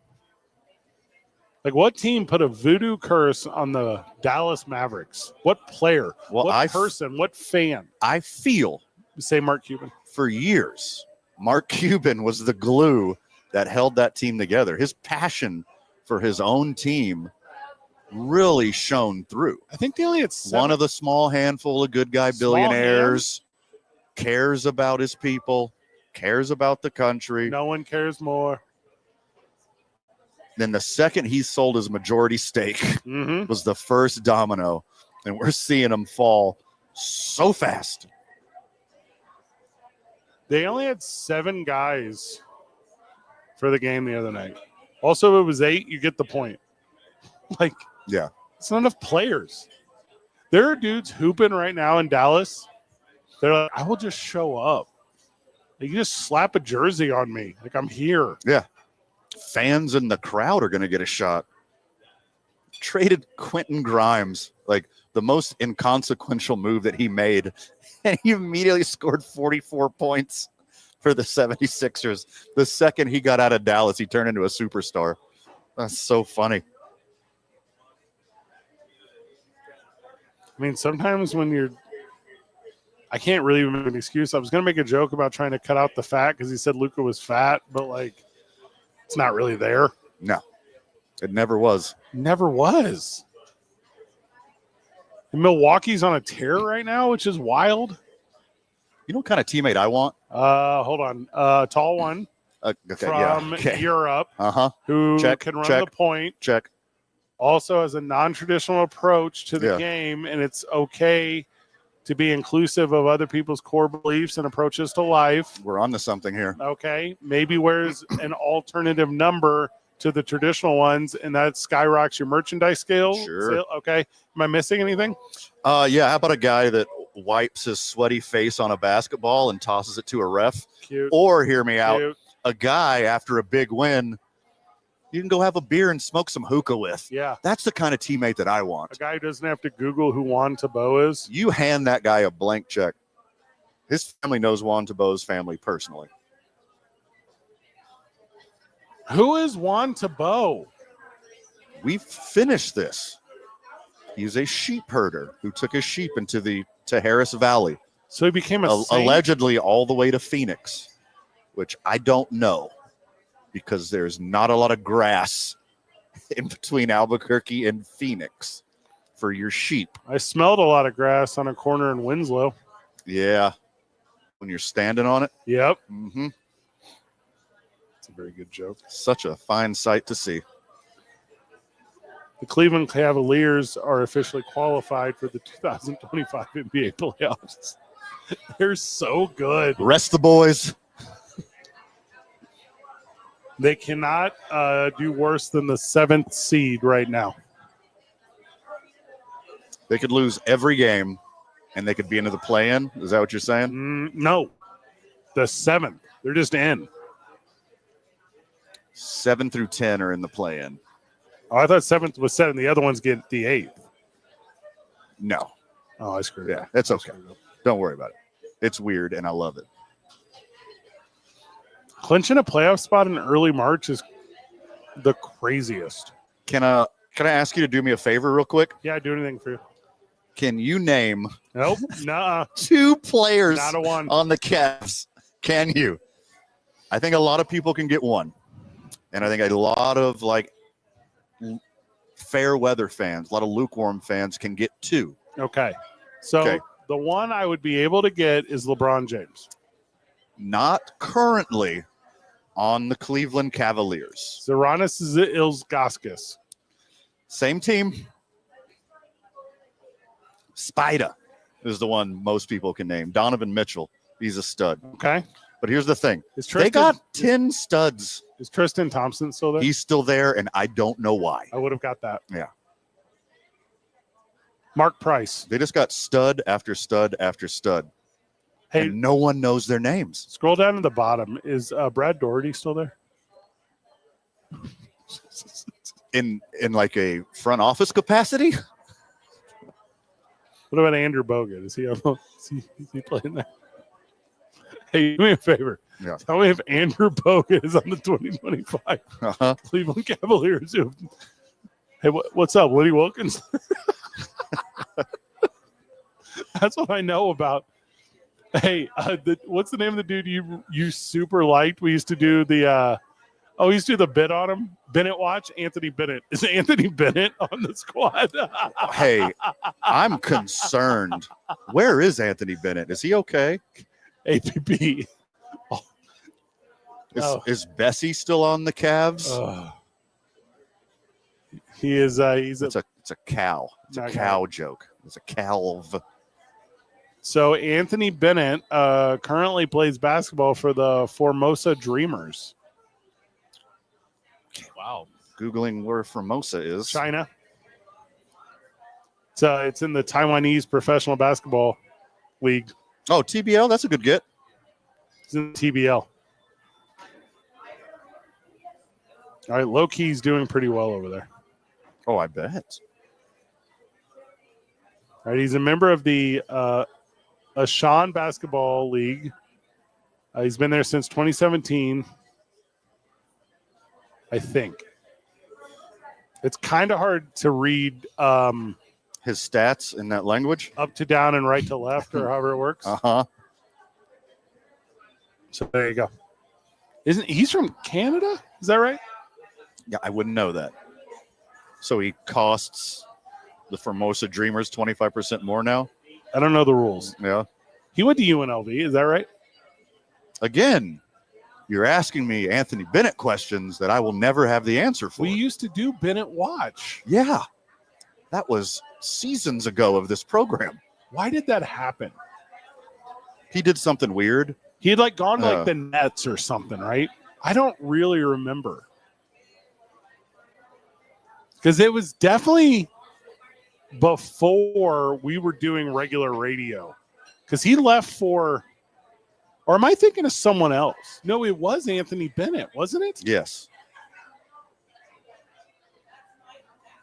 Like, what team put a voodoo curse on the Dallas Mavericks? What player? Well, what person? What fan? I feel, say Mark Cuban. For years, Mark Cuban was the glue that held that team together. His passion for his own team really shone through. I think they only had 7. One of the small handful of good guy billionaires, cares about his people, cares about the country. No one cares more. Then the second he sold his majority stake was the first domino, and we're seeing him fall so fast. They only had 7 guys for the game the other night. Also, if it was 8, you get the point. Like, yeah, it's not enough players. There are dudes hooping right now in Dallas. They're like, I will just show up. You can just slap a jersey on me. Like, I'm here. Yeah. Fans in the crowd are going to get a shot. Traded Quentin Grimes, like the most inconsequential move that he made, and he immediately scored 44 points for the 76ers. The second he got out of Dallas, he turned into a superstar. That's so funny. I mean, sometimes when I can't really make an excuse. I was going to make a joke about trying to cut out the fat because he said Luka was fat, but like, it's not really there. No, it never was. Never was. And Milwaukee's on a tear right now, which is wild. You know what kind of teammate I want? Hold on. Tall one from Europe who can run the point. Check. Also has a non-traditional approach to the game, and it's okay to be inclusive of other people's core beliefs and approaches to life. We're on to something here. Okay. Maybe wears an alternative number to the traditional ones, and that skyrockets your merchandise scale. Sure. Okay. Am I missing anything? Yeah. How about a guy that wipes his sweaty face on a basketball and tosses it to a ref? Cute. Or, hear me out, Cute. A guy after a big win you can go have a beer and smoke some hookah with. Yeah. That's the kind of teammate that I want. A guy who doesn't have to Google who Juan Tabo is. You hand that guy a blank check. His family knows Juan Tabo's family personally. Who is Juan Tabo? We've finished this. He's a sheep herder who took his sheep into to Harris Valley. So he became a saint? Allegedly all the way to Phoenix, which I don't know because there's not a lot of grass in between Albuquerque and Phoenix for your sheep. I smelled a lot of grass on a corner in Winslow. Yeah. When you're standing on it. Yep. Mm-hmm. It's a very good joke. Such a fine sight to see. The Cleveland Cavaliers are officially qualified for the 2025 NBA playoffs. They're so good. Rest the boys. They cannot do worse than the 7th seed right now. They could lose every game, and they could be into the play-in. Is that what you're saying? No. The 7th. They're just in. 7 through 10 are in the play-in. Oh, I thought 7th was 7. The other ones get the 8th. No. Oh, I screwed Yeah, up. that's okay. Don't worry about it. It's weird, and I love it. Clinching a playoff spot in early March is the craziest. Can I ask you to do me a favor real quick? Yeah, I'd do anything for you. Can you name Nope. Nuh-uh. 2 players Not a one. on the Cavs? Can you? I think a lot of people can get one. And I think a lot of fair weather fans, a lot of lukewarm fans can get 2. Okay. So the one I would be able to get is LeBron James. Not currently on the Cleveland Cavaliers. Zaranis Ilgauskas. Same team. Spida is the one most people can name. Donovan Mitchell. He's a stud. Okay. But here's the thing. They got 10 studs. Is Tristan Thompson still there? He's still there, and I don't know why. I would have got that. Yeah. Mark Price. They just got stud after stud after stud. Hey, and no one knows their names. Scroll down to the bottom. Is Brad Doherty still there? In like a front office capacity? What about Andrew Bogut? Is he playing there? Hey, do me a favor. Yeah. Tell me if Andrew Bogut is on the 2025 Cleveland Cavaliers. Hey, what's up, Woody Wilkins? That's what I know about. Hey, what's the name of the dude you super liked? We used to do the we used to do the bit on him. Bennett watch. Anthony Bennett. Is Anthony Bennett on the squad? Hey, I'm concerned. Where is Anthony Bennett? Is he okay? APB. Is Bessie still on the Cavs? He is. It's a cow. It's a cow joke. It's a calv. So Anthony Bennett currently plays basketball for the Formosa Dreamers. Wow. Googling where Formosa is. China. So it's in the Taiwanese Professional Basketball League. Oh, TBL? That's a good get. It's in TBL. All right, low-key's doing pretty well over there. Oh, I bet. All right, he's a member of the Ashan Basketball League. He's been there since 2017, I think. It's kind of hard to read his stats in that language. Up to down and right to left, or however it works. So there you go. He's from Canada? Is that right? Yeah, I wouldn't know that. So he costs the Formosa Dreamers 25% more now? I don't know the rules. Yeah. He went to UNLV. Is that right? Again, you're asking me Anthony Bennett questions that I will never have the answer for. We used to do Bennett Watch. Yeah. That was seasons ago of this program. Why did that happen? He did something weird. He had gone to the Nets or something, right? I don't really remember. Because it was definitely before we were doing regular radio. Because he left for, or am I thinking of someone else? No, it was Anthony Bennett, wasn't it? Yes.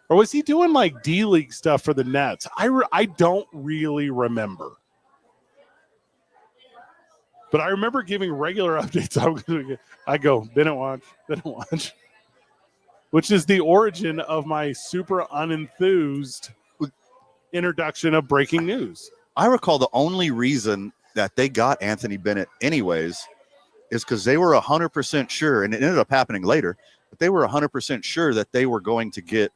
Or was he doing D-League stuff for the Nets? I don't really remember. But I remember giving regular updates. I go, Bennett Watch. Which is the origin of my super unenthused introduction of breaking news. I recall the only reason that they got Anthony Bennett anyways is because they were 100% sure, and it ended up happening later, But they were 100% sure that they were going to get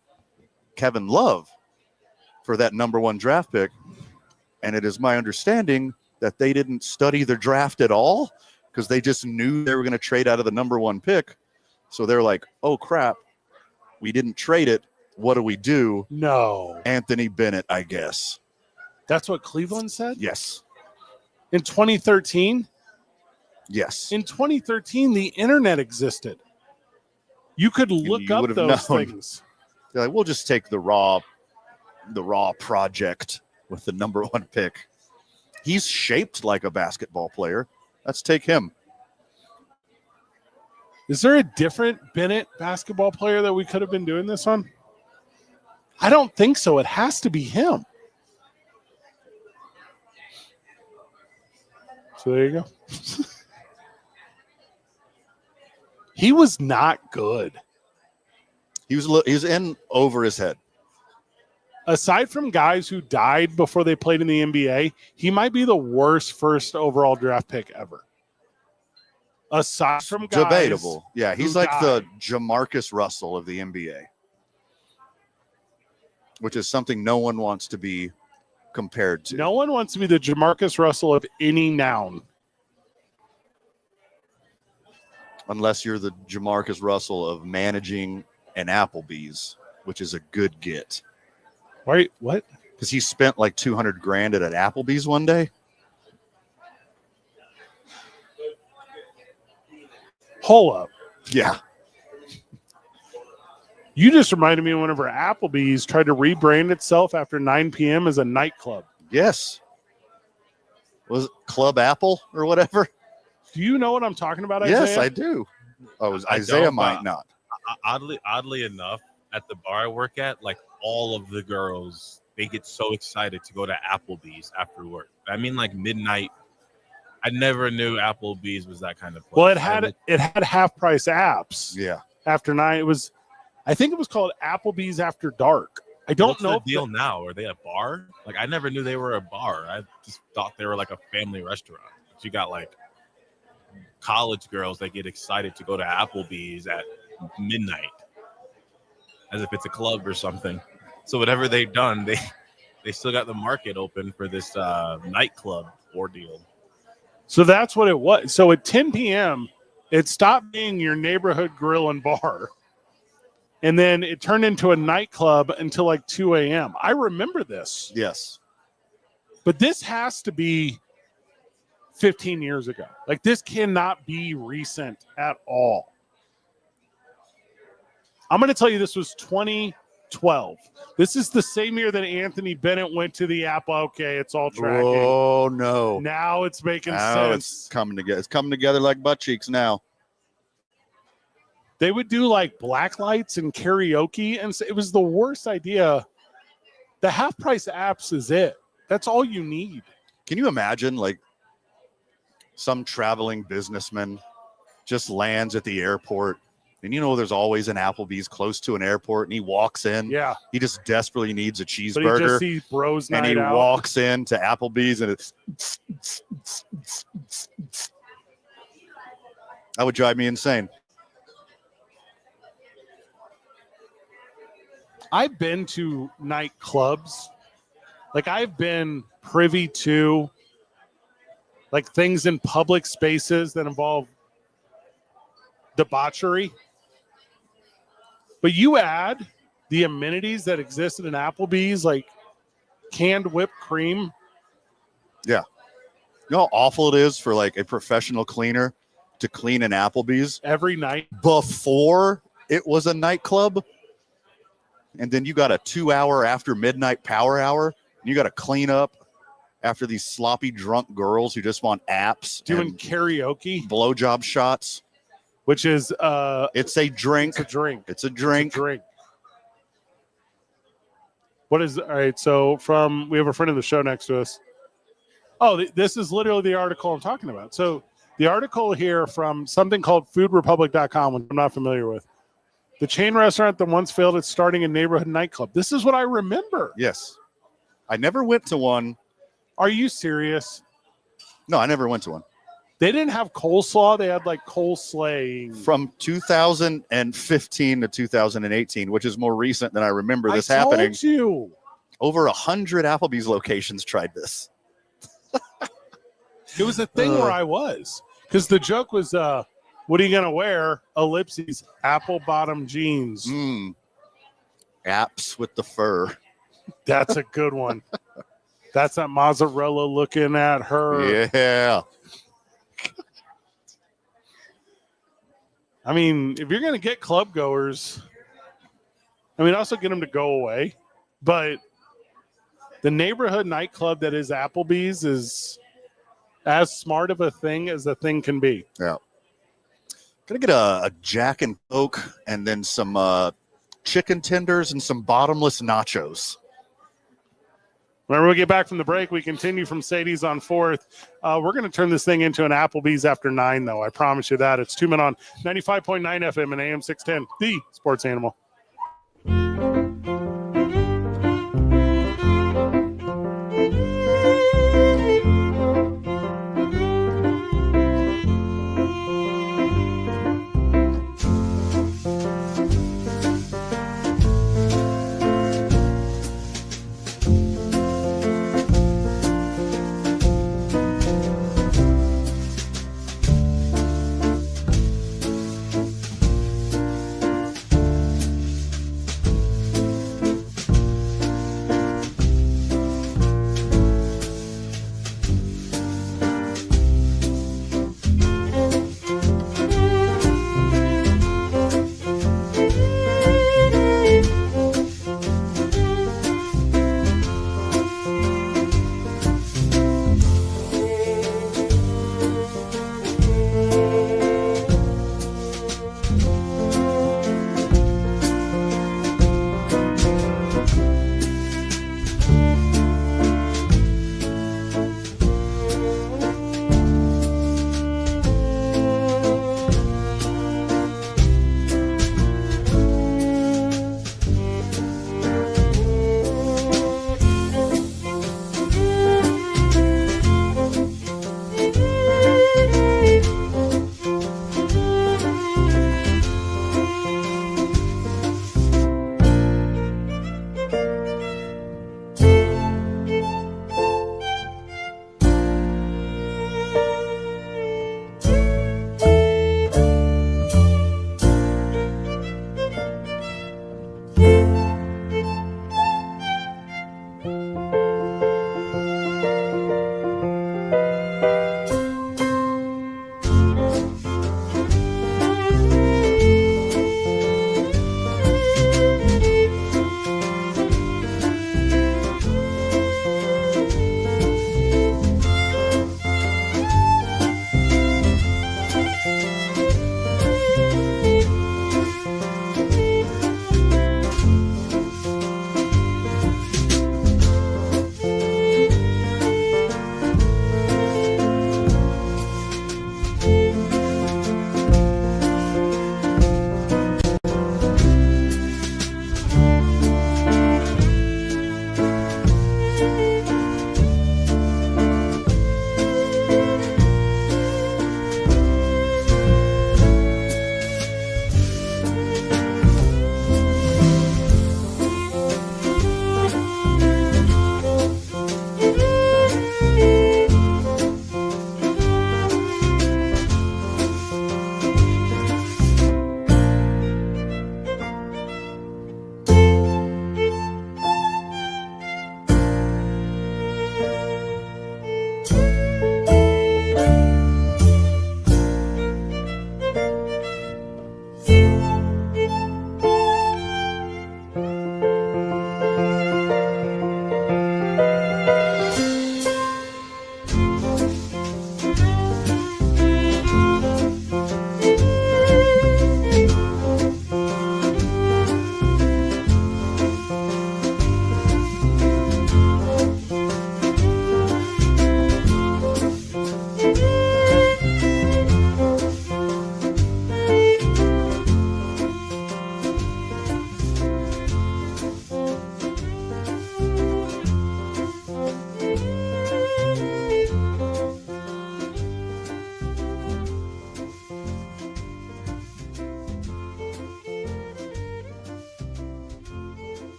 Kevin Love for that number 1 draft pick. And it is my understanding that they didn't study their draft at all because they just knew they were going to trade out of the number 1 pick. So they're like, oh, crap, we didn't trade it. What do we do? No. Anthony Bennett, I guess. That's what Cleveland said? Yes. In 2013? Yes. In 2013, the internet existed. You could look You up would have those known. things. They're like, we'll just take the raw project with the number 1 pick. He's shaped like a basketball player. Let's take him. Is there a different Bennett basketball player that we could have been doing this on? I don't think so. It has to be him. So there you go. He was not good. He was in over his head. Aside from guys who died before they played in the NBA, he might be the worst first overall draft pick ever. Aside from guys, debatable. Yeah, he's like died. the Jamarcus Russell of the NBA, which is something no one wants to be compared to. No one wants to be the Jamarcus Russell of any noun. Unless you're the Jamarcus Russell of managing an Applebee's, which is a good get. Wait, what? Because he spent like $200,000 at an Applebee's one day. Hold up. Yeah. You just reminded me of whenever Applebee's tried to rebrand itself after 9 p.m. as a nightclub. Yes. Was it Club Apple or whatever? Do you know what I'm talking about, Isaiah? Yes, I do. Oh, Isaiah might not. Oddly enough, at the bar I work at, like all of the girls, they get so excited to go to Applebee's after work. I mean, like midnight. I never knew Applebee's was that kind of place. Well, it had half price apps. Yeah. After 9, I think it was called Applebee's After Dark. I don't What's know. the deal now? Are they a bar? Like I never knew they were a bar. I just thought they were like a family restaurant. But you got like college girls that get excited to go to Applebee's at midnight, as if it's a club or something. So whatever they've done, they still got the market open for this nightclub ordeal. So that's what it was. So at 10 p.m., it stopped being your neighborhood grill and bar. And then it turned into a nightclub until like 2 a.m. I remember this. Yes. But this has to be 15 years ago. Like this cannot be recent at all. I'm going to tell you this was 2012. This is the same year that Anthony Bennett went to the Apple. Okay, it's all tracking. Oh, no. Now it's making Now sense. it's coming together. It's coming together like butt cheeks now. They would do like black lights and karaoke, and it was the worst idea. The half price apps is it. That's all you need. Can you imagine like some traveling businessman just lands at the airport, and there's always an Applebee's close to an airport, and he walks in. Yeah. He just desperately needs a But he cheeseburger. just sees bros and night he out. walks into Applebee's, and it's that would drive me insane. I've been to nightclubs. Like I've been privy to like things in public spaces that involve debauchery. But you add the amenities that exist in an Applebee's, like canned whipped cream. Yeah. You know how awful it is for like a professional cleaner to clean an Applebee's every night before it was a nightclub? And then you got a 2-hour after midnight power hour. And you got to clean up after these sloppy drunk girls who just want apps doing karaoke, blowjob shots, which is it's a drink. It's a drink. It's a drink. It's a drink. What is all right? So we have a friend of the show next to us. Oh, this is literally the article I'm talking about. So the article here from something called foodrepublic.com, which I'm not familiar with. The chain restaurant that once failed at starting a neighborhood nightclub. This is what I remember. Yes. I never went to one. Are you serious? No, I never went to one. They didn't have coleslaw. They had like coleslaw. From 2015 to 2018, which is more recent than I remember this happening. Told you. Over 100 Applebee's locations tried this. It was a thing where I was. Because the joke was, what are you going to wear? Ellipses, apple bottom jeans. Apps with the fur. That's a good one. That's that mozzarella looking at her. Yeah. I mean, if you're going to get club goers, I mean, also get them to go away. But the neighborhood nightclub that is Applebee's is as smart of a thing as a thing can be. Yeah. Gonna get a Jack and Coke and then some chicken tenders and some bottomless nachos. Whenever we get back from the break, we continue from Sadie's on 4th. We're going to turn this thing into an Applebee's after 9, though. I promise you that. It's 2 Men on 95.9 FM and AM 610, the Sports Animal.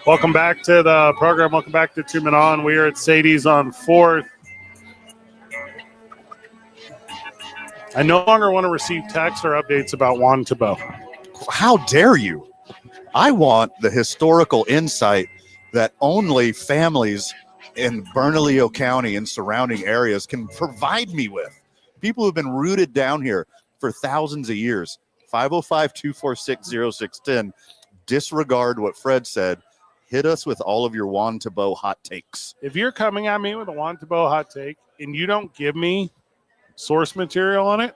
Welcome back to the program. Welcome back to 2 Men On. We are at Sadie's on 4th. I no longer want to receive texts or updates about Juan Tebow. How dare you? I want the historical insight that only families in Bernalillo County and surrounding areas can provide me with. People who've been rooted down here for thousands of years. 505-246-0610. Disregard what Fred said. Hit us with all of your Juan Tebow hot takes. If you're coming at me with a Juan Tebow hot take and you don't give me source material on it,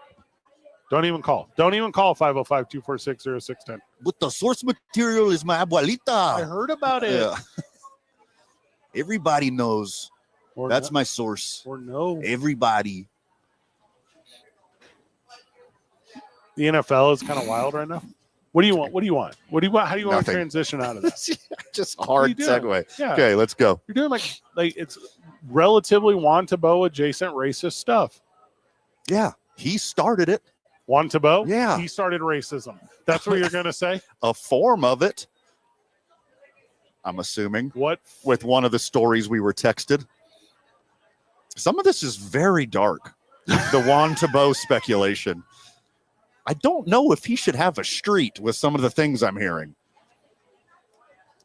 don't even call. Don't even call 505-246-0610. But the source material is my abuelita. I heard about it. Yeah. Everybody knows. Or That's no. my source. Or no. Everybody. The NFL is kind of wild right now. What do you want? What do you want? What do you want? How do you want to Nothing. transition out of that? Just hard segue. Yeah. Okay, let's go. You're doing like it's relatively Juan Tebow adjacent racist stuff. Yeah, he started it. Juan Tebow? Yeah. He started racism. That's what you're going to say? A form of it, I'm assuming. What? With one of the stories we were texted. Some of this is very dark. The Juan Tebow speculation. I don't know if he should have a street with some of the things I'm hearing.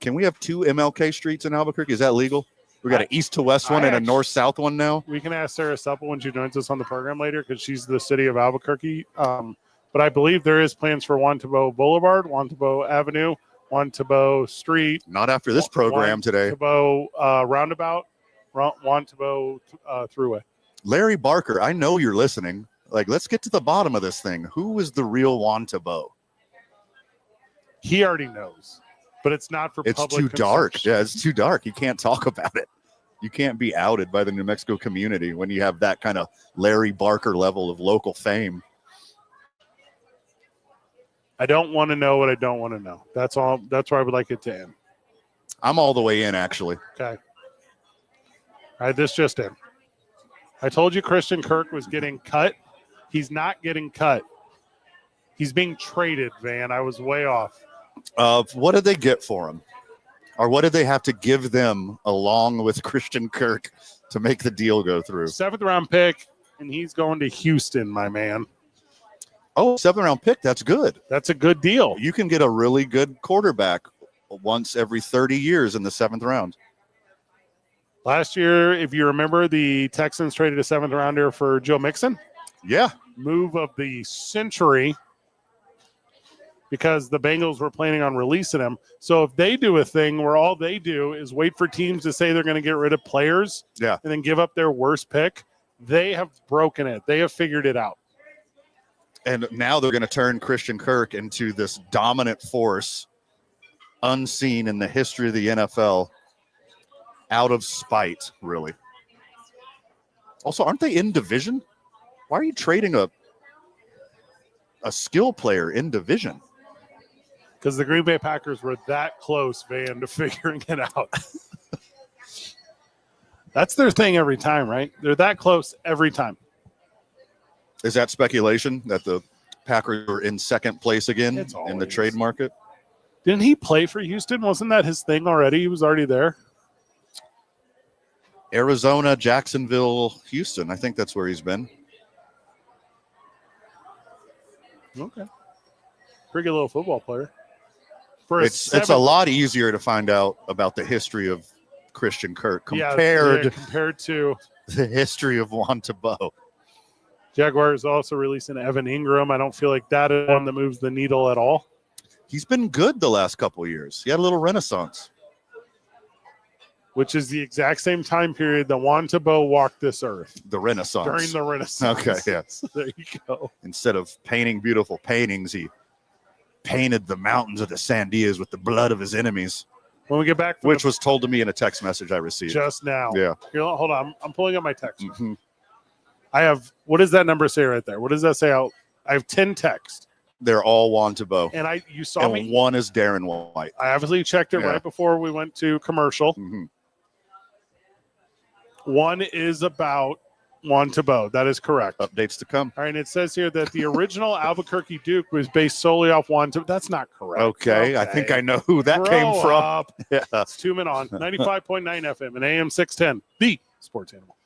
Can we have 2 MLK streets in Albuquerque? Is that legal? We got an east to west one and a north south one now. We can ask Sarah Supple when she joins us on the program later because she's the city of Albuquerque. But I believe there is plans for Juan Tebow Boulevard, Juan Tebow Avenue, Juan Tebow Street. Not after this program Juan today. Tebow Roundabout, Juan Tebow Thruway. Larry Barker, I know you're listening. Like, let's get to the bottom of this thing. Who is the real Juan Tebow? He already knows, but it's not for It's public too dark. consumption. Yeah, it's too dark. You can't talk about it. You can't be outed by the New Mexico community when you have that kind of Larry Barker level of local fame. I don't want to know what I don't want to know. That's all. That's where I would like it to end. I'm all the way in, actually. Okay. All right, this just in. I told you Christian Kirk was getting cut. He's not getting cut. He's being traded, Van. I was way off. What did they get for him? Or what did they have to give them along with Christian Kirk to make the deal go through? 7th round pick, and he's going to Houston, my man. Oh, 7th round pick. That's good. That's a good deal. You can get a really good quarterback once every 30 years in the 7th round. Last year, if you remember, the Texans traded a 7th rounder for Joe Mixon. Yeah. Move of the century because the Bengals were planning on releasing him. So if they do a thing where all they do is wait for teams to say they're going to get rid of players and then give up their worst pick, they have broken it. They have figured it out. And now they're going to turn Christian Kirk into this dominant force unseen in the history of the NFL out of spite, really. Also, aren't they in division? Why are you trading a skill player in division? Because the Green Bay Packers were that close, Van, to figuring it out. That's their thing every time, right? They're that close every time. Is that speculation that the Packers are in second place again in the trade market? Didn't he play for Houston? Wasn't that his thing already? He was already there. Arizona, Jacksonville, Houston. I think that's where he's been. Okay. Pretty good little football player. It's a lot easier to find out about the history of Christian Kirk compared to the history of Juan Tebow. Jaguars also releasing Evan Ingram. I don't feel like that is one that moves the needle at all. He's been good the last couple of years. He had a little renaissance. Which is the exact same time period that Juan Tebow walked this earth. The Renaissance. During the Renaissance. Okay, yeah. So there you go. Instead of painting beautiful paintings, he painted the mountains of the Sandias with the blood of his enemies. When we get back, which was told to me in a text message I received just now. Yeah. Here, hold on. I'm pulling up my text. Mm-hmm. I have. What does that number say right there? What does that say? I have 10 texts. They're all Juan Tebow. And you saw me. One is Darren White. I obviously checked it right before we went to commercial. Mm-hmm. One is about Juan Tebow. That is correct. Updates to come. All right, and it says here that the original Albuquerque Duke was based solely off Juan Tebow. That's not correct. Okay. I think I know who that Grow came from. up. Yeah. It's 2 Men On 95.9 FM and AM 610, the Sports Animal.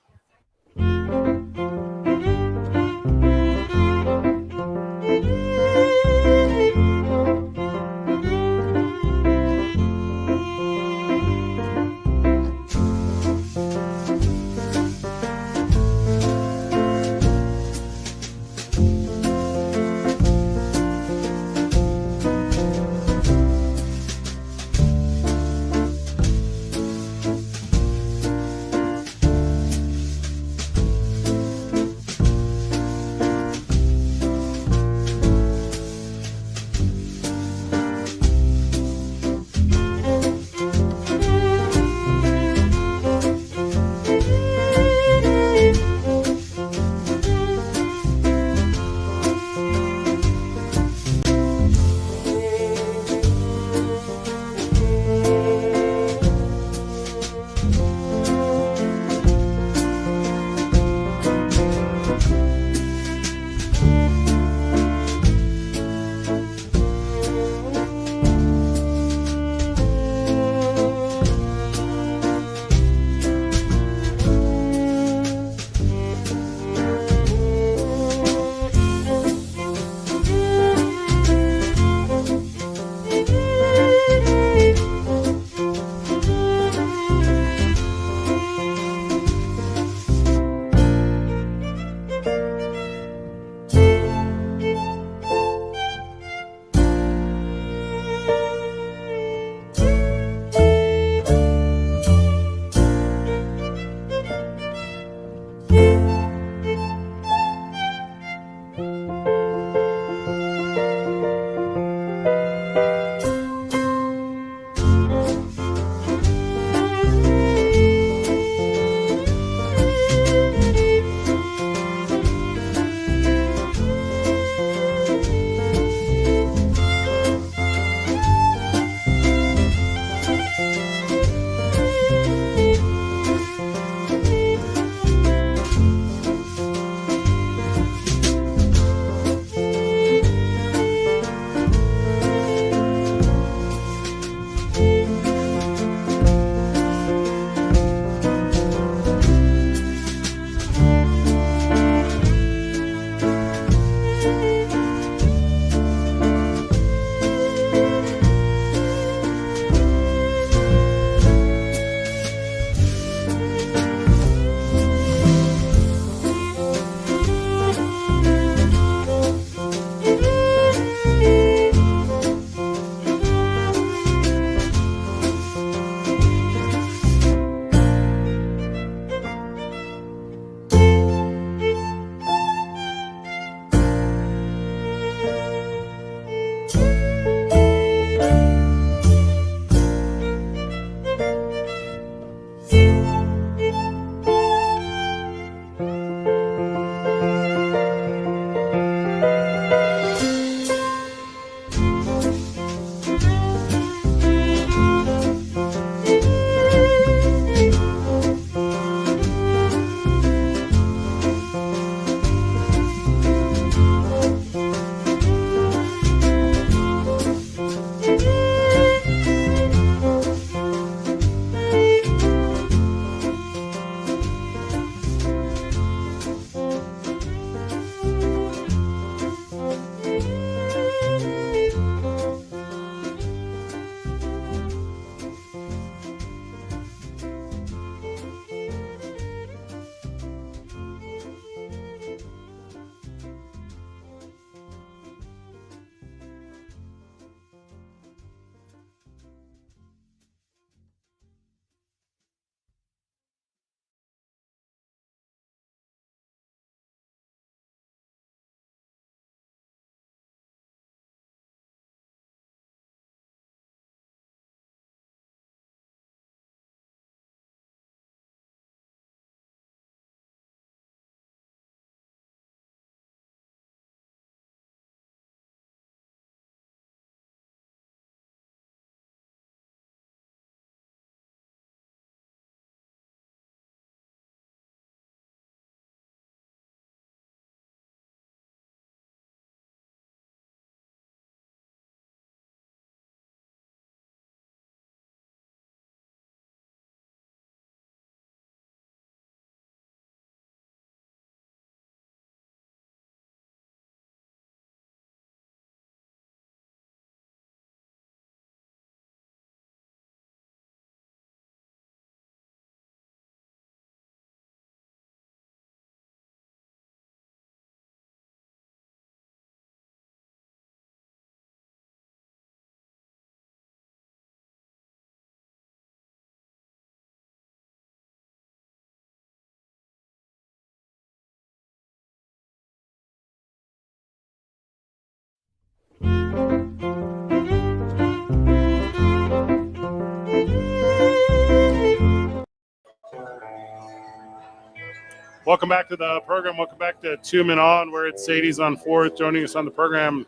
Welcome back to the program. Welcome back to 2 Men On. We're at Sadie's on 4th. Joining us on the program,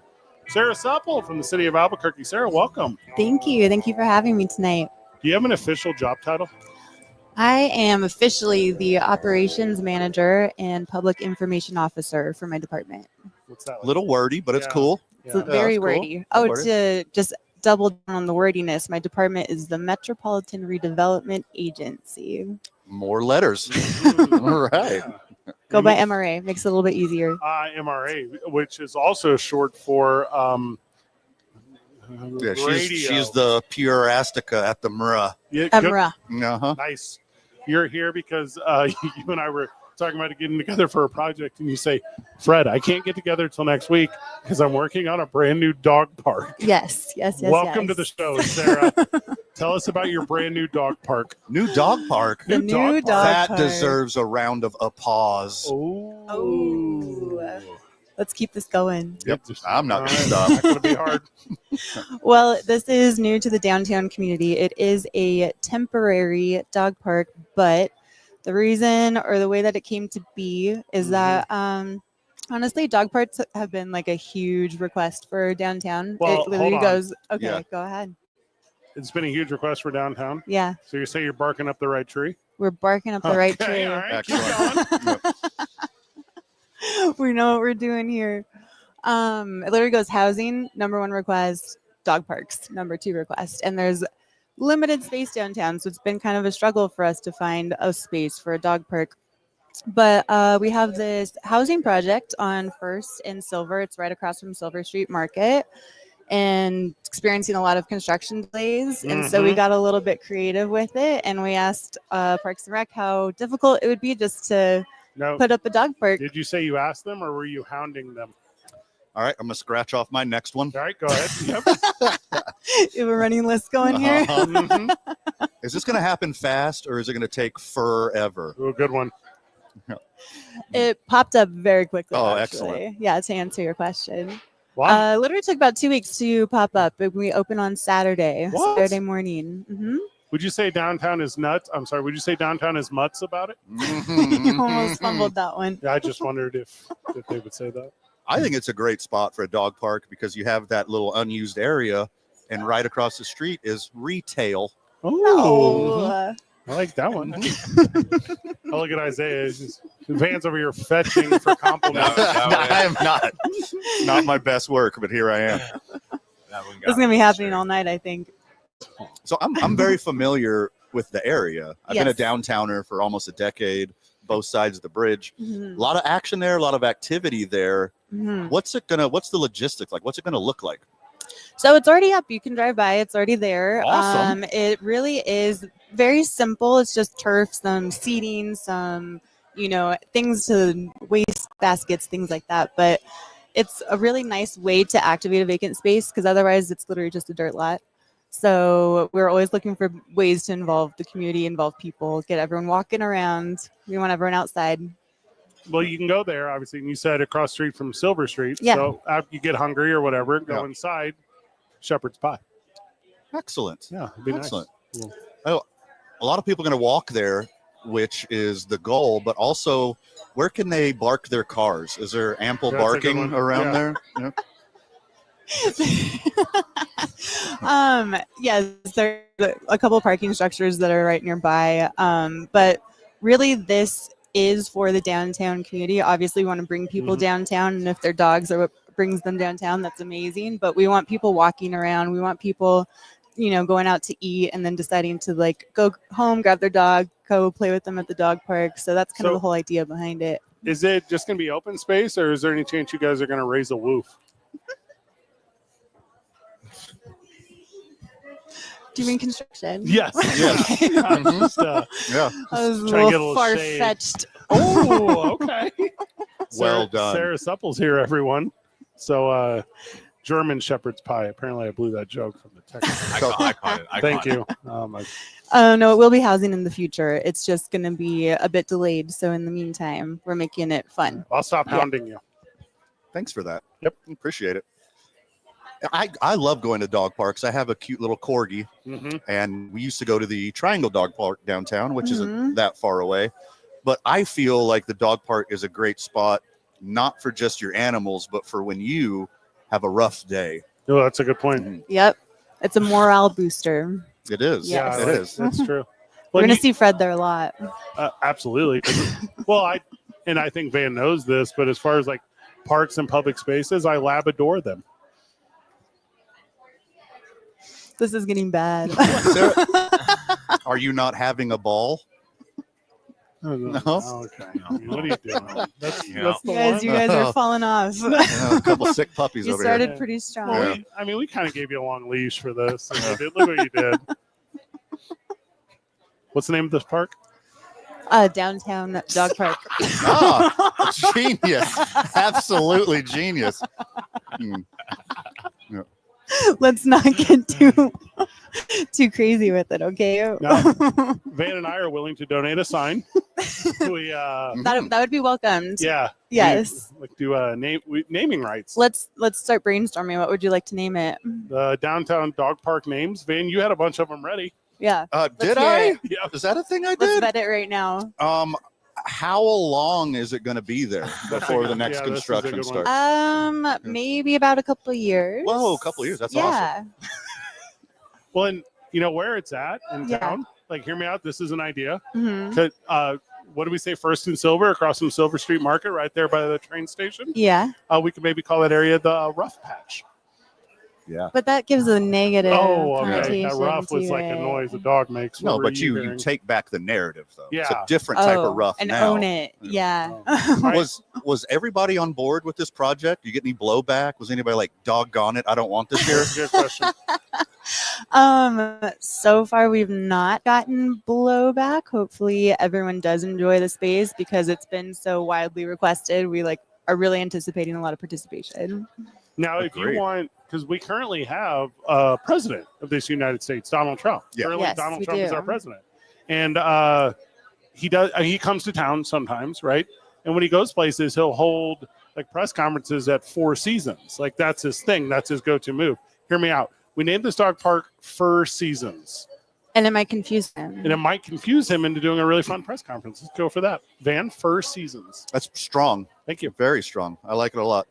Sarah Supple from the city of Albuquerque. Sarah, welcome. Thank you. Thank you for having me tonight. Do you have an official job title? I am officially the operations manager and public information officer for my department. What's that like? Little wordy, but it's cool. It's very it's cool. wordy. Oh, Wordy. to just double down on the wordiness, my department is the Metropolitan Redevelopment Agency. More letters. All right. Go by MRA. Makes it a little bit easier. MRA, which is also short for Yeah, radio. she's the pure Astica at the MRA. Yeah, good. MRA. Uh-huh. Nice. You're here because you and I were talking about getting together for a project, and you say, Fred, I can't get together till next week because I'm working on a brand new dog park. Yes. Welcome to the show, Sarah. Tell us about your brand new dog park. New dog park. The new dog That park. deserves a round of applause. Oh. Let's keep this going. Yep. I'm not going to Not stop. going to be hard. Well, this is new to the downtown community. It is a temporary dog park, but the reason or the way that it came to be is that honestly, dog parks have been like a huge request for downtown. Well, It literally hold on. goes, okay, Yeah. go ahead. It's been a huge request for downtown. Yeah, So you say you're barking up the right tree? we're barking up the right Okay, tree. all right, keep Excellent. going. Yep. We know what we're doing here. It literally goes housing, number 1 request, dog parks, number 2 request. And there's limited space downtown, so it's been kind of a struggle for us to find a space for a dog park. But we have this housing project on 1st and Silver. It's right across from Silver Street Market, and experiencing a lot of construction delays. And so we got a little bit creative with it, and we asked Parks and Rec how difficult it would be just to No. put up a dog park. Did you say you asked them, or were you hounding them? All right. I'm going to scratch off my next one. All right, go ahead. Yep. You have a running list going here. Uh-huh. Mhm. Is this going to happen fast or is it going to take forever? Ooh, good one. It popped up very quickly. Oh, actually. excellent. Yeah, to answer your question. Wow. Literally took about 2 weeks to pop up. We open on Saturday, What? Saturday morning. Mm-hmm. Would you say downtown is nuts? I'm sorry. Would you say downtown is mutts about it? You almost fumbled that one. Yeah, I just wondered if they would say that. I think it's a great spot for a dog park because you have that little unused area, and right across the street is retail. Oh, Oh, I like that one. I look at Isaiah. His hands over here fetching for compliments. I am not my best work, but here I am. That one got it's gonna be me, happening sure. all night, I think. So I'm very familiar with the area. I've been a Yes. downtowner for almost a decade, both sides of the bridge. Mhm. A lot of action there, a lot of activity there. Mhm. What's the logistics like? What's it gonna look like? So it's already up. You can drive by. It's already there. Awesome. It really is very simple. It's just turf, some seating, some, things to waste baskets, things like that. But it's a really nice way to activate a vacant space because otherwise it's literally just a dirt lot. So we're always looking for ways to involve the community, involve people, get everyone walking around. We want everyone outside. Well, you can go there, obviously, and you said across the street from Silver Street. Yeah. So after you get hungry or whatever, go Yeah. inside. Shepherd's Pie. Excellent. Yeah, it'd be Excellent. nice. Oh, a lot of people are going to walk there, which is the goal, but also where can they bark their cars? Is there ample That's a good barking one. around Yeah. there? Yeah. Yes, there are a couple of parking structures that are right nearby. But really this is for the downtown community. Obviously we want to bring people Mhm. downtown, and if their dogs are what brings them downtown, that's amazing. But we want people walking around. We want people, going out to eat and then deciding to go home, grab their dog, go play with them at the dog park. So that's kind of So- the whole idea behind it. Is it just going to be open space, or is there any chance you guys are going to raise a woof? Do you mean construction? Yes. Yes. Yeah, Mhm. just, Yeah. That was a Try and get a little little shade. far-fetched. Oh, okay. Well Sarah, done. Sarah Supple's here, everyone. So, German shepherd's pie. Apparently, I blew that joke from the text. I caught it. Thank caught it. you. Oh, no, it will be housing in the future. It's just going to be a bit delayed. So in the meantime, we're making it fun. I'll stop Yeah. hounding you. Thanks for that. Yep. Appreciate it. I love going to dog parks. I have a cute little corgi, Mm-hmm. and we used to go to the Triangle Dog Park downtown, which Mhm. isn't that far away. But I feel like the dog park is a great spot, not for just your animals, but for when you have a rough day. Oh, that's a good point. Mhm. Yep. It's a morale booster. It is. Yes. It is. That's true. We're Well, going to see Fred there a lot. absolutely. Well, I think Van knows this, but as far as like parks and public spaces, I labador them. This is getting bad. Are you not having a ball? No. No? Okay. I mean, what are you doing? That's Yeah. the You guys, one. you guys are falling off. A couple sick puppies You over started here. pretty strong. Well, we kind of gave you a long leash for this. And you did, look what you did. What's the name of this park? Downtown dog park. Ah, genius. Absolutely genius. Hmm. Let's not get too crazy with it, okay? No. Van and I are willing to donate a sign. We that would be welcomed. yeah. Yes. We like do naming rights. Let's start brainstorming. What would you like to name it? Downtown dog park names. Van, you had a bunch of them ready. Yeah. Did hear I? it. Yeah. Is that a thing I Let's did? vet it right now. How long is it going to be there before the next Yeah, this is a construction good one. starts? Maybe about a couple of years. Whoa, a couple of years. That's awesome. Well, and you know where it's at in Yeah. town? Like, hear me out. This is an idea. Mhm. What do we say? First and Silver, across from Silver Street Market, right there by the train station. Yeah. We could maybe call that area the Rough Patch. But that gives a negative Oh, okay. connotation That rough was to like a it. noise a dog makes. No, What were but you hearing? take back the narrative, though. It's a Yeah. different type of rough and now. own it. Yeah. Right. Was everybody on board with this project? You get any blowback? Was anybody like, doggone it, I don't want this here? That's a good question. So far we've not gotten blowback. Hopefully everyone does enjoy the space because it's been so widely requested. We are really anticipating a lot of participation. Now, if you Agreed. want, because we currently have a president of this United States, Donald Trump. Yeah. Currently, Yes, Donald we Trump is do. our president, and he comes to town sometimes, right? And when he goes places, he'll hold like press conferences at Four Seasons. Like that's his thing. That's his go-to move. Hear me out. We named this dog park Fur Seasons, And it might confuse them. and it might confuse him into doing a really fun press conference. Let's go for that. Van Fur Seasons. That's strong. Thank you. Very strong. I like it a lot.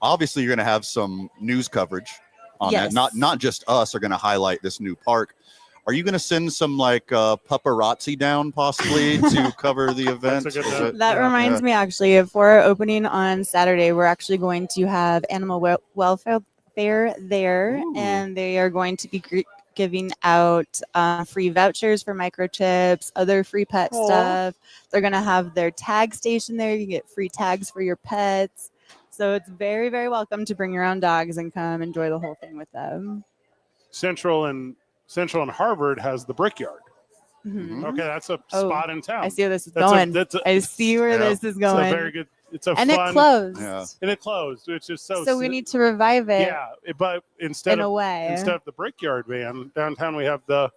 Obviously, you're going to have some news coverage on Yes. that. Not just us are going to highlight this new park. Are you going to send some paparazzi down possibly to cover the event? That's a good Is note. it- That Yeah. reminds me actually of for our opening on Saturday, we're actually going to have animal welfare fair there, Ooh. and they are going to be giving out free vouchers for microchips, other free pet Aw. stuff. They're going to have their tag station there. You can get free tags for your pets. So it's very, very welcome to bring your own dogs and come enjoy the whole thing with them. Central and Harvard has the Brickyard. Mhm. Okay, that's a Oh, spot in town. I see where this is That's going. that's I see where Yeah. this is It's a going. very good. It's a And fun. it closed. Yeah. And it closed, which is So we need to revive it but instead in a of way. the Brickyard van downtown, we have the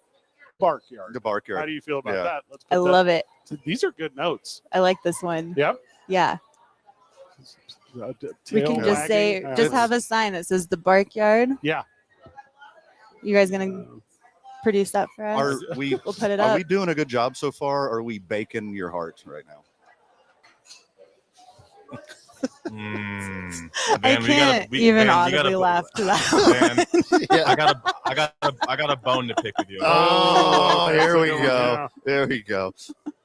Barkyard. The How Barkyard. do you feel about Yeah. that? Let's I put that- love it. These are good notes. I like this one. Yep. Yeah. We can Tail just say, wagging. just have a sign that says the Barkyard. Yeah. You guys gonna produce that for us? Are we? We'll put it Are up. we doing a good job so far? Or are we baking your heart right now? I can't even audibly laugh to that. Man, I got a bone to pick with you. Oh, that's here a we good one, go. yeah. There we go.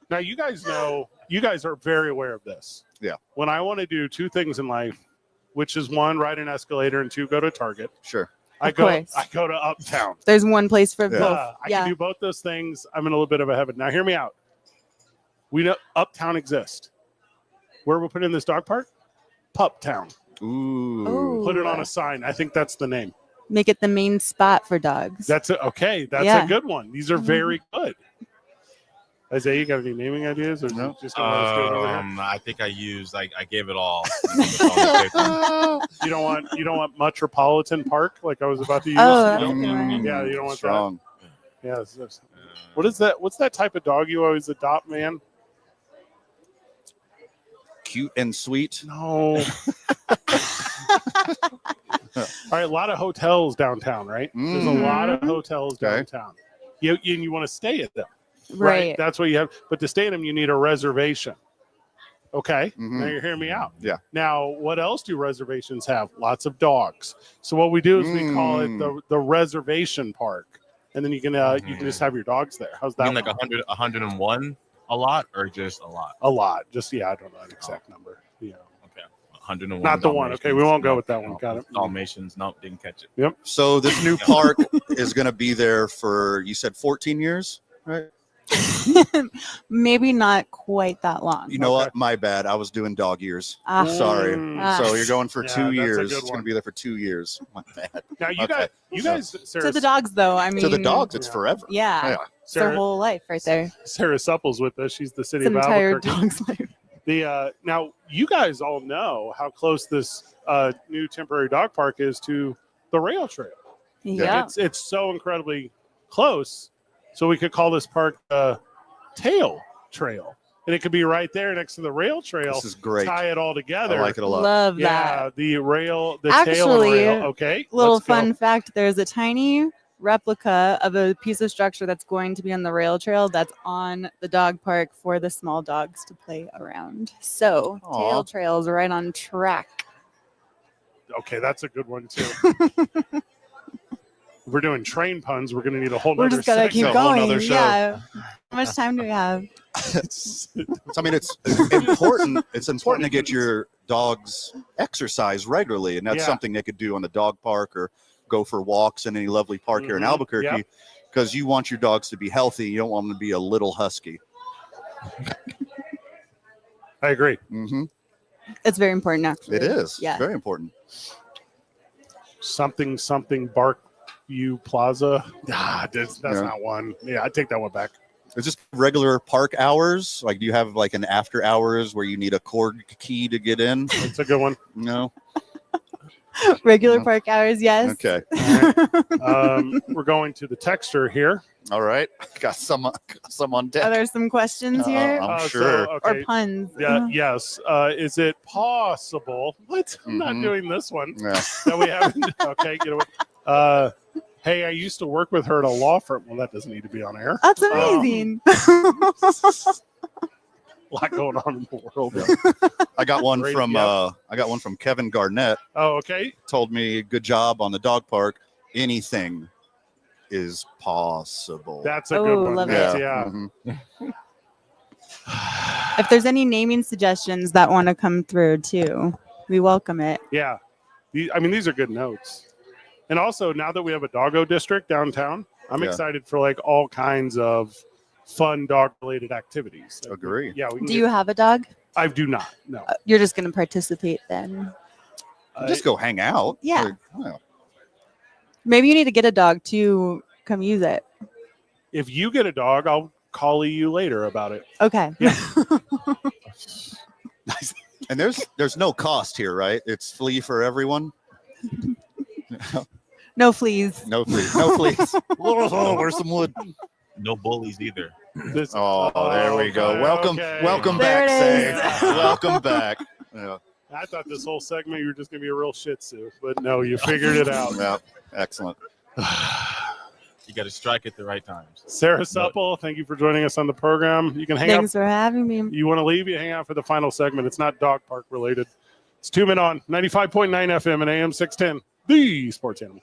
Now you guys know, you guys are very aware of this. Yeah. When I want to do two things in life, which is one, ride an escalator, and two, go to Target. Sure. I Of go course. to Uptown. There's one place for Yeah. both. I can do both those things. I'm in a little bit of a heaven. Now hear me out. We know Uptown exists. Where we're putting this dog park? Pup Town. Ooh. Ooh. Put it on a sign. I think that's the name. Make it the main spot for dogs. That's it. Okay. That's Yeah. a good one. These are very good. Isaiah, you got any naming ideas? Or No. just gonna let us do it over here? I think I gave it all. You don't want Metropolitan Park like I was about to use? Oh, You that's a don't? good one. Yeah, you don't want Strong. that. Yeah. What is that? What's that type of dog you always adopt, man? Cute and sweet. No. All right, a lot of hotels downtown, right? There's a lot of hotels Okay. downtown. You want to stay at them. Right. That's what you have. But to stay in them, you need a reservation. Okay. Now you're hearing me out. Yeah. Now, what else do reservations have? Lots of dogs. So what we do is we call it the reservation park, and then you can just have your dogs there. How's that? You mean like 100, 101 a lot, or just a lot? A lot. Just I don't know an exact number. Yeah. Okay. 101. Not the one. Okay, we won't go with that one. Got it. Dalmatians. Nope, didn't catch it. Yep. So this new park is going to be there for, you said 14 years, right? Maybe not quite that long. You know what? My bad. I was doing dog years. Ah. Sorry. Ah. So you're going for Yeah, 2 that's a years. good It's going to one. be there for 2 years. My bad. Now you Okay. guys, Sarah, To the dogs, though. I mean, To the dogs, it's Yeah. forever. Yeah. It's their Sarah, whole life right there. Sarah Supple's with us. She's the city It's an of entire Albuquerque. dog's life. Now you guys all know how close this new temporary dog park is to the rail trail. Yeah. It's so incredibly close. So we could call this park Tail Trail, and it could be right there next to the rail trail. This is great. Tie it all together. I like it a lot. Love Yeah, that. the tail and Actually, rail. Okay, Little let's go. fun fact, there's a tiny replica of a piece of structure that's going to be on the rail trail that's on the dog park for the small dogs to play around. So Aw. Tail Trail's right on track. Okay, that's a good one too. We're doing train puns. We're going to need a whole. We're nother just gonna keep segment. A whole going. nother show. Yeah. How much time do we have? I mean, it's important. It's important to get your dogs exercise regularly, and that's Yeah. something they could do on the dog park or go for walks in any lovely park here in Mhm. Albuquerque. Yep. Because you want your dogs to be healthy. You don't want them to be a little husky. I agree. Mm-hmm. It's very important, actually. It is. Yeah. Very important. Something Bark U Plaza. That's Yeah. not one. Yeah, I take that one back. It's just regular park hours. Like, do you have like an after hours where you need a cord key to get in? That's a good one. No. Regular park hours, yes. Okay. We're going to the texture here. All right. Got some on Are deck. there some questions here? I'm sure. Or puns? Yeah. Yes. Is it possible? What? I'm not Mhm. doing this one. Yeah. That we haven't. Okay. Get away. Hey, I used to work with her at a law firm. Well, that doesn't need to be on air. That's amazing. A lot going on in the world. I got one Great, from yep. I got one from Kevin Garnett. Oh, okay. Told me good job on the dog park. Anything is possible. That's a Oh, good one. love That's- it. Yeah. Mhm. If there's any naming suggestions that want to come through too, we welcome it. Yeah. These are good notes. And also, now that we have a doggo district downtown, I'm Yeah. excited for like all kinds of fun dog-related activities. Agree. Yeah. We can Do you have a dog? I do not. No. You're just going to participate then. Just go hang out. Yeah. Like, well, Maybe you need to get a dog to come use it. If you get a dog, I'll call you later about it. Okay. and there's no cost here, right? It's free for everyone. No fleas. No fleas. No fleas. Oh, where's some wood? No bullies either. Oh, there we go. okay, Welcome, okay. welcome There back, it Say. Welcome back. Yeah. I thought this whole segment you were just going to be a real shih tzu, but no, you figured it out. Yeah. Excellent. You got to strike at the right times. Sarah Supple, thank you for joining us on the program. You can hang Thanks for having me. out. You want to leave, you hang out for the final segment. It's not dog park related. It's 2 Men On, 95.9 FM and AM 610, the sports animal.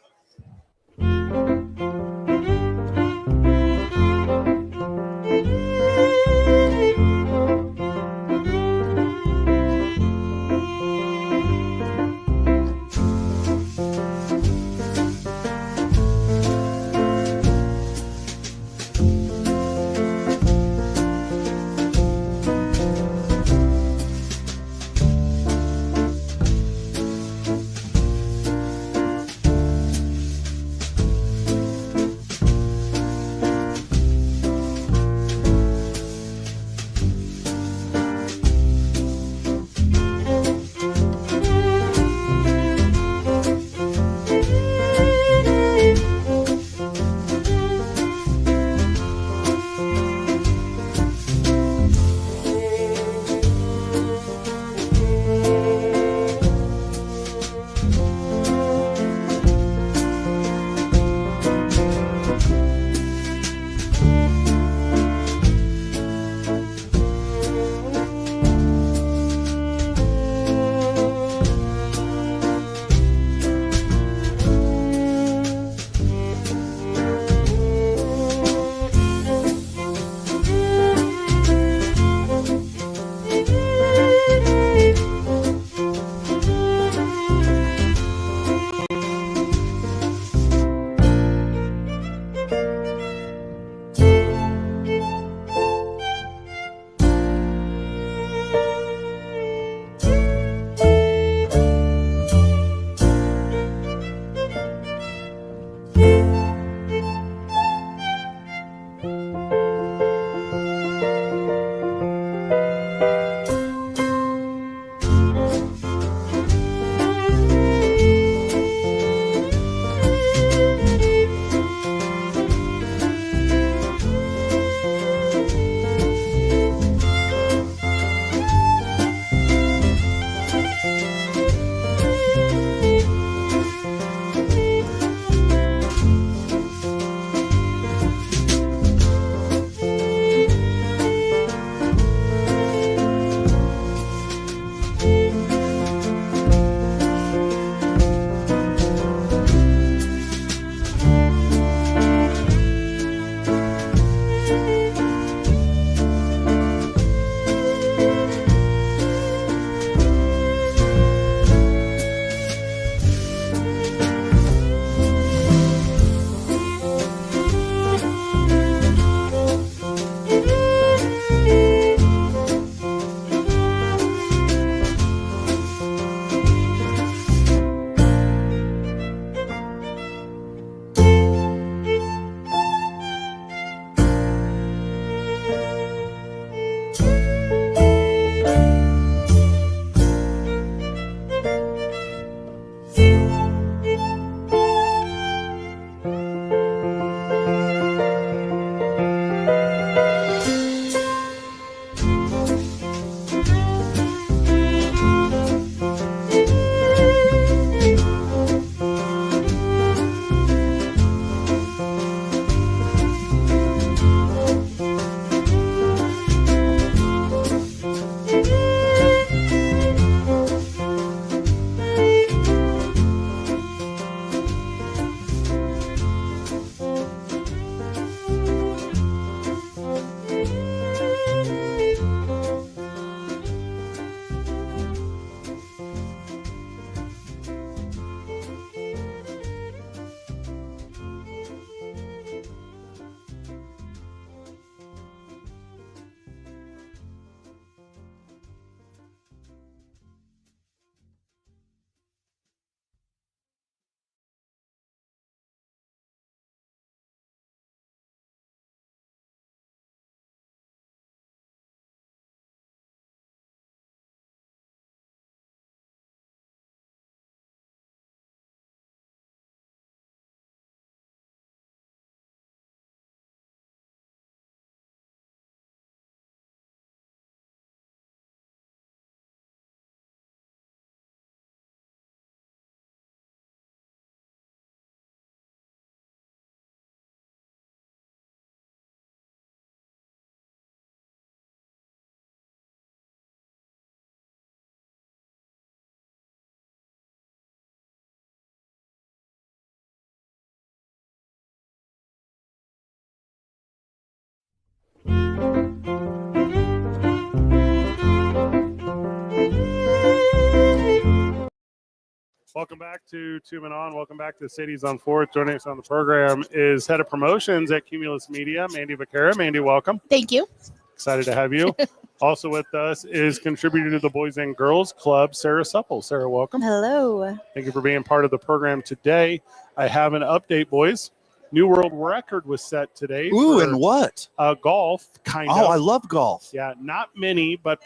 Welcome back to Two Men On. Welcome back to Sadie's on Fourth. Joining us on the program is Head of Promotions at Cumulus Media, Mandy Vaquera. Mandy, welcome. Thank you. Excited to have you. Also with us is contributor to the Boys and Girls Club, Sarah Supple. Sarah, welcome. Hello. Thank you for being part of the program today. I have an update, boys. New world record was set today. Ooh, and what? Golf, kind of. Oh, I love golf. Yeah, not many, but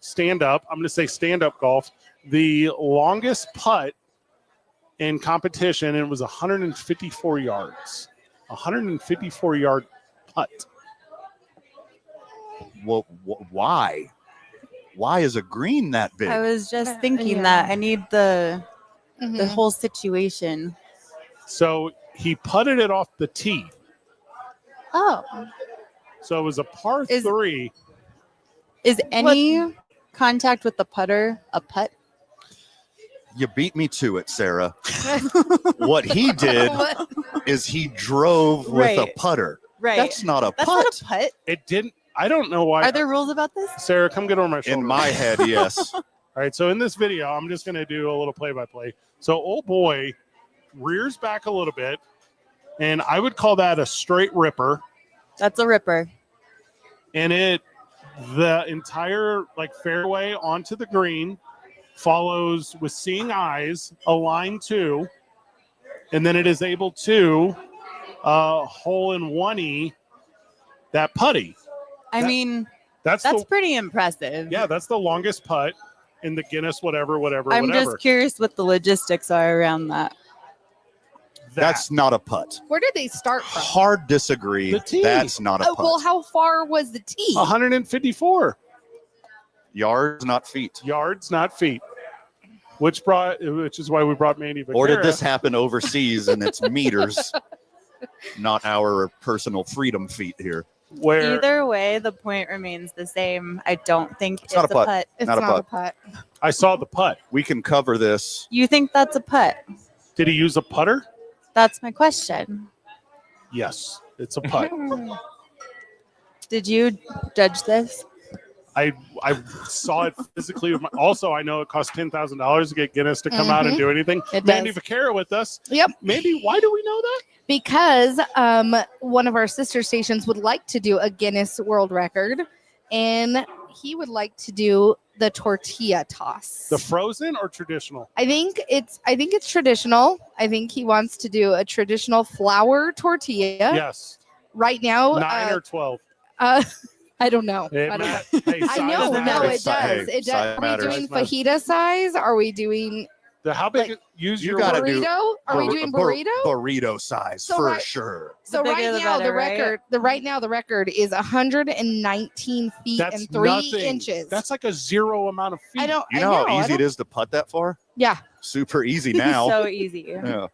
stand up. I'm going to say stand up golf. The longest putt in competition, and it was 154 yards. 154 yard putt. Well, why? Why is a green that big? I was just thinking Yeah. that I need the Mhm. whole situation. So he putted it off the tee. Oh, So it was a par Is- 3. Is any contact with the putter a putt? You beat me to it, Sarah. What he did is he drove with a Right. putter. Right. That's not a That's putt. not a putt. It didn't. I don't know why. Are there rules about this? Sarah, come get over my shoulder. In my head, yes. All right. So in this video, I'm just going to do a little play-by-play. So old boy rears back a little bit, and I would call that a straight ripper. That's a ripper. And the entire fairway onto the green follows with seeing eyes a line 2, and then it is able to hole in 1E that putty. I mean, That's that's pretty impressive. that's the longest putt in the Guinness whatever. I'm just curious what the logistics are around that. That's not a putt. where did they start from? Hard disagree. The tee. That's not a putt. Well, how far was the tee? 154 Yards, not feet. yards, not feet. Which is why we brought Mandy Vaquera. Or did this happen overseas and it's meters, not our personal freedom feet here? Where Either way, the point remains the same. I don't think it's not a a putt. putt. It's not a not a putt. I saw the putt. We can cover this. You think that's a putt? Did he use a putter? That's my question. Yes, it's a putt. Did you judge this? I saw it physically. With also, I know it costs $10,000 to get Guinness to come out and do anything. It Mandy does. Vaquera with us. Yep. Mandy, why do we know that? Because one of our sister stations would like to do a Guinness World Record, and he would like to do the tortilla toss. The frozen or traditional? I think it's traditional. I think he wants to do a traditional flour tortilla. Yes. Right now, 9 or 12. I don't know. It I don't know. ma- hey, I size know. doesn't No, matter. it does. Hey, It size does. Are we matters. doing fajita size? Are we doing How big? like, use you your gotta word. do burrito? Are we doing burrito? Burrito size So for right- sure. So The right bigger the now the better, right? record, the record is 119 feet That's and 3 nothing. inches. That's like a zero amount of feet. I don't. You I know know how I easy it don't- is to putt that far? Yeah. Super easy now. So easy. Yeah. If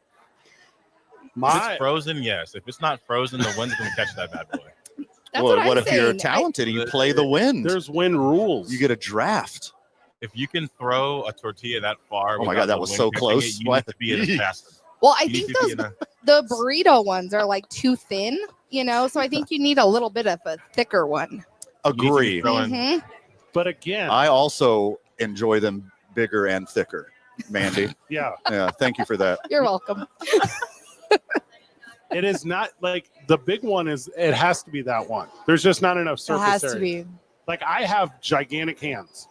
My it's frozen, yes. If it's not frozen, the wind's gonna catch that bad boy. That's Well, what I'm if you're saying. talented and you play the wind? there's win rules. You get a draft. If you can throw a tortilla that far, Oh my without God, that the was wind so catching close. It, you need to be in a fast. Well, I You need think to be those in a- the burrito ones are like too thin, so I think you need a little bit of a thicker one. you need to be Agree. throwing- Mhm. But again, I also enjoy them bigger and thicker, Mandy. yeah, Yeah, thank you for that. You're welcome. it is not like the big one is. It has to be that one. There's just not enough It surface has area. to be. Like I have gigantic hands,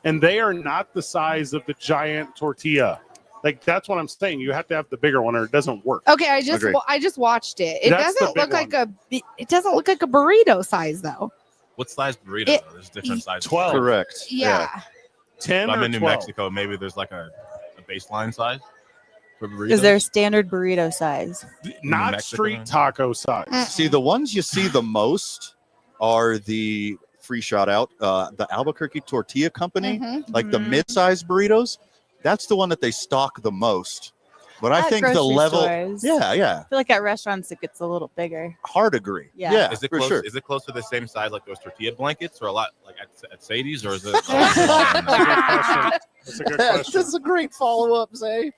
and they are not the size of the giant tortilla. Like that's what I'm saying. You have to have the bigger one, or it doesn't work. Okay, Agreed. I just watched it. It That's the doesn't big look like it doesn't look like a burrito size though. What size burrito? It- though? There's different sizes. 12. Correct. Yeah. 10 I'm or in New 12. Mexico. Maybe there's like a baseline size for burritos. Is there standard burrito size? Not Mexican? street taco size. See, the ones you see the most are the free shout out, the Albuquerque Tortilla Company, Mhm. like the Mhm. mid-sized burritos. That's the one that they stock the most. But I At think the grocery level, stores. yeah, I feel like at restaurants it gets a little bigger. hard agree. Yeah. Is it for close? sure. Is it close to the same size like those tortilla blankets, or a lot like at Sadie's, or is it? That's a good question. That's a great follow-up, Zay.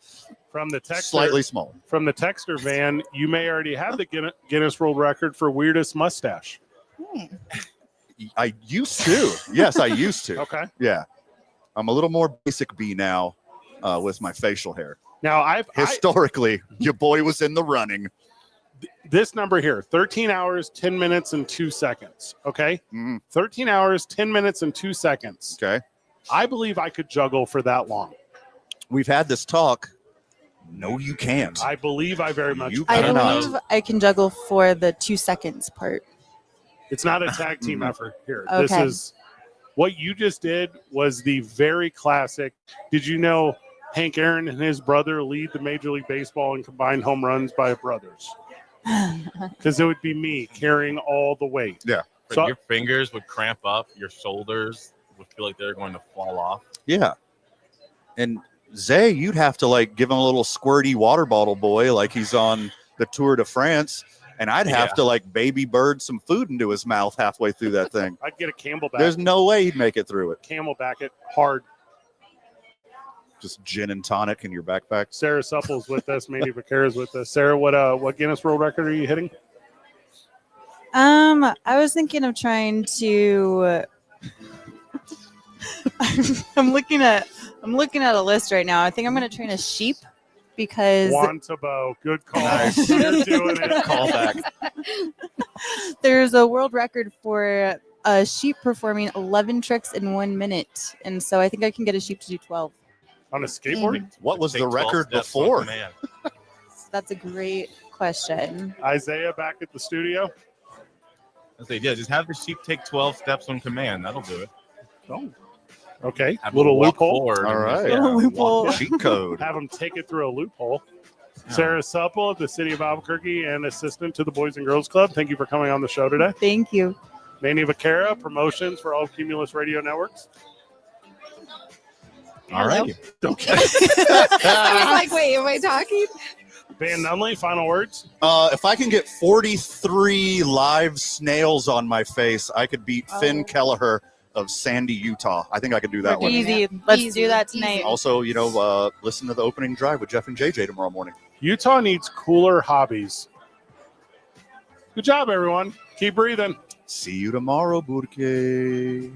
From the texter, Slightly small. from the texter van, you may already have the Guinness World Record for weirdest mustache. I used to. Yes, I used to. Okay. Yeah. I'm a little more basic B now. with my facial hair. Now, Historically, your boy was in the running. This number here, 13 hours, 10 minutes, and 2 seconds. Okay? 13 hours, 10 minutes, and 2 seconds. Okay. I believe I could juggle for that long. We've had this talk. No, you can't. I believe I very much You I cannot. believe I can juggle for the 2 seconds part. It's not a tag team effort here. Okay. This is what you just did was the very classic. Did you know Hank Aaron and his brother lead the Major League Baseball in combined home runs by brothers? Because it would be me carrying all the weight. Yeah. So Your fingers would cramp up. Your shoulders would feel like they're going to fall off. Yeah. And Zay, you'd have to like give him a little squirty water bottle boy like he's on the Tour de France. And I'd have to like baby bird some food into his mouth halfway through that thing. I'd get a Camelback. There's no way he'd make it through it. Camelback it hard. Just gin and tonic in your backpack. Sarah Supple's with us. Mandy Vaquera's with us. Sarah, what Guinness World Record are you hitting? I was thinking of trying to. I'm looking at a list right now. I think I'm going to train a sheep because Wantabo. Good call. Nice. You're doing it. Call back. there's a world record for a sheep performing 11 tricks in 1 minute, and so I think I can get a sheep to do 12. On a skateboard? What was Take the 12 record steps on before? command. That's a great question. Isaiah back at the studio. I say, yeah, just have the sheep take 12 steps on command. That'll do it. Oh. Okay. Have Little them walk loophole. forward All and just, right. Little walk loophole. back. Cheat code. Have them take it through a loophole. Sarah Supple of the City of Albuquerque and assistant to the Boys and Girls Club. Thank you for coming on the show today. Thank you. Manny Vaquera, promotions for all of Cumulus Radio Networks. All right. Okay. I was like, wait, am I talking? Van Nunley, final words. If I can get 43 live snails on my face, I could beat Finn Kelleher of Sandy, Utah. I think I could do that one. Easy. Let's Easy. do that tonight. Also, listen to the opening drive with Jeff and JJ tomorrow morning. Utah needs cooler hobbies. Good job, everyone. Keep breathing. See you tomorrow, Burke.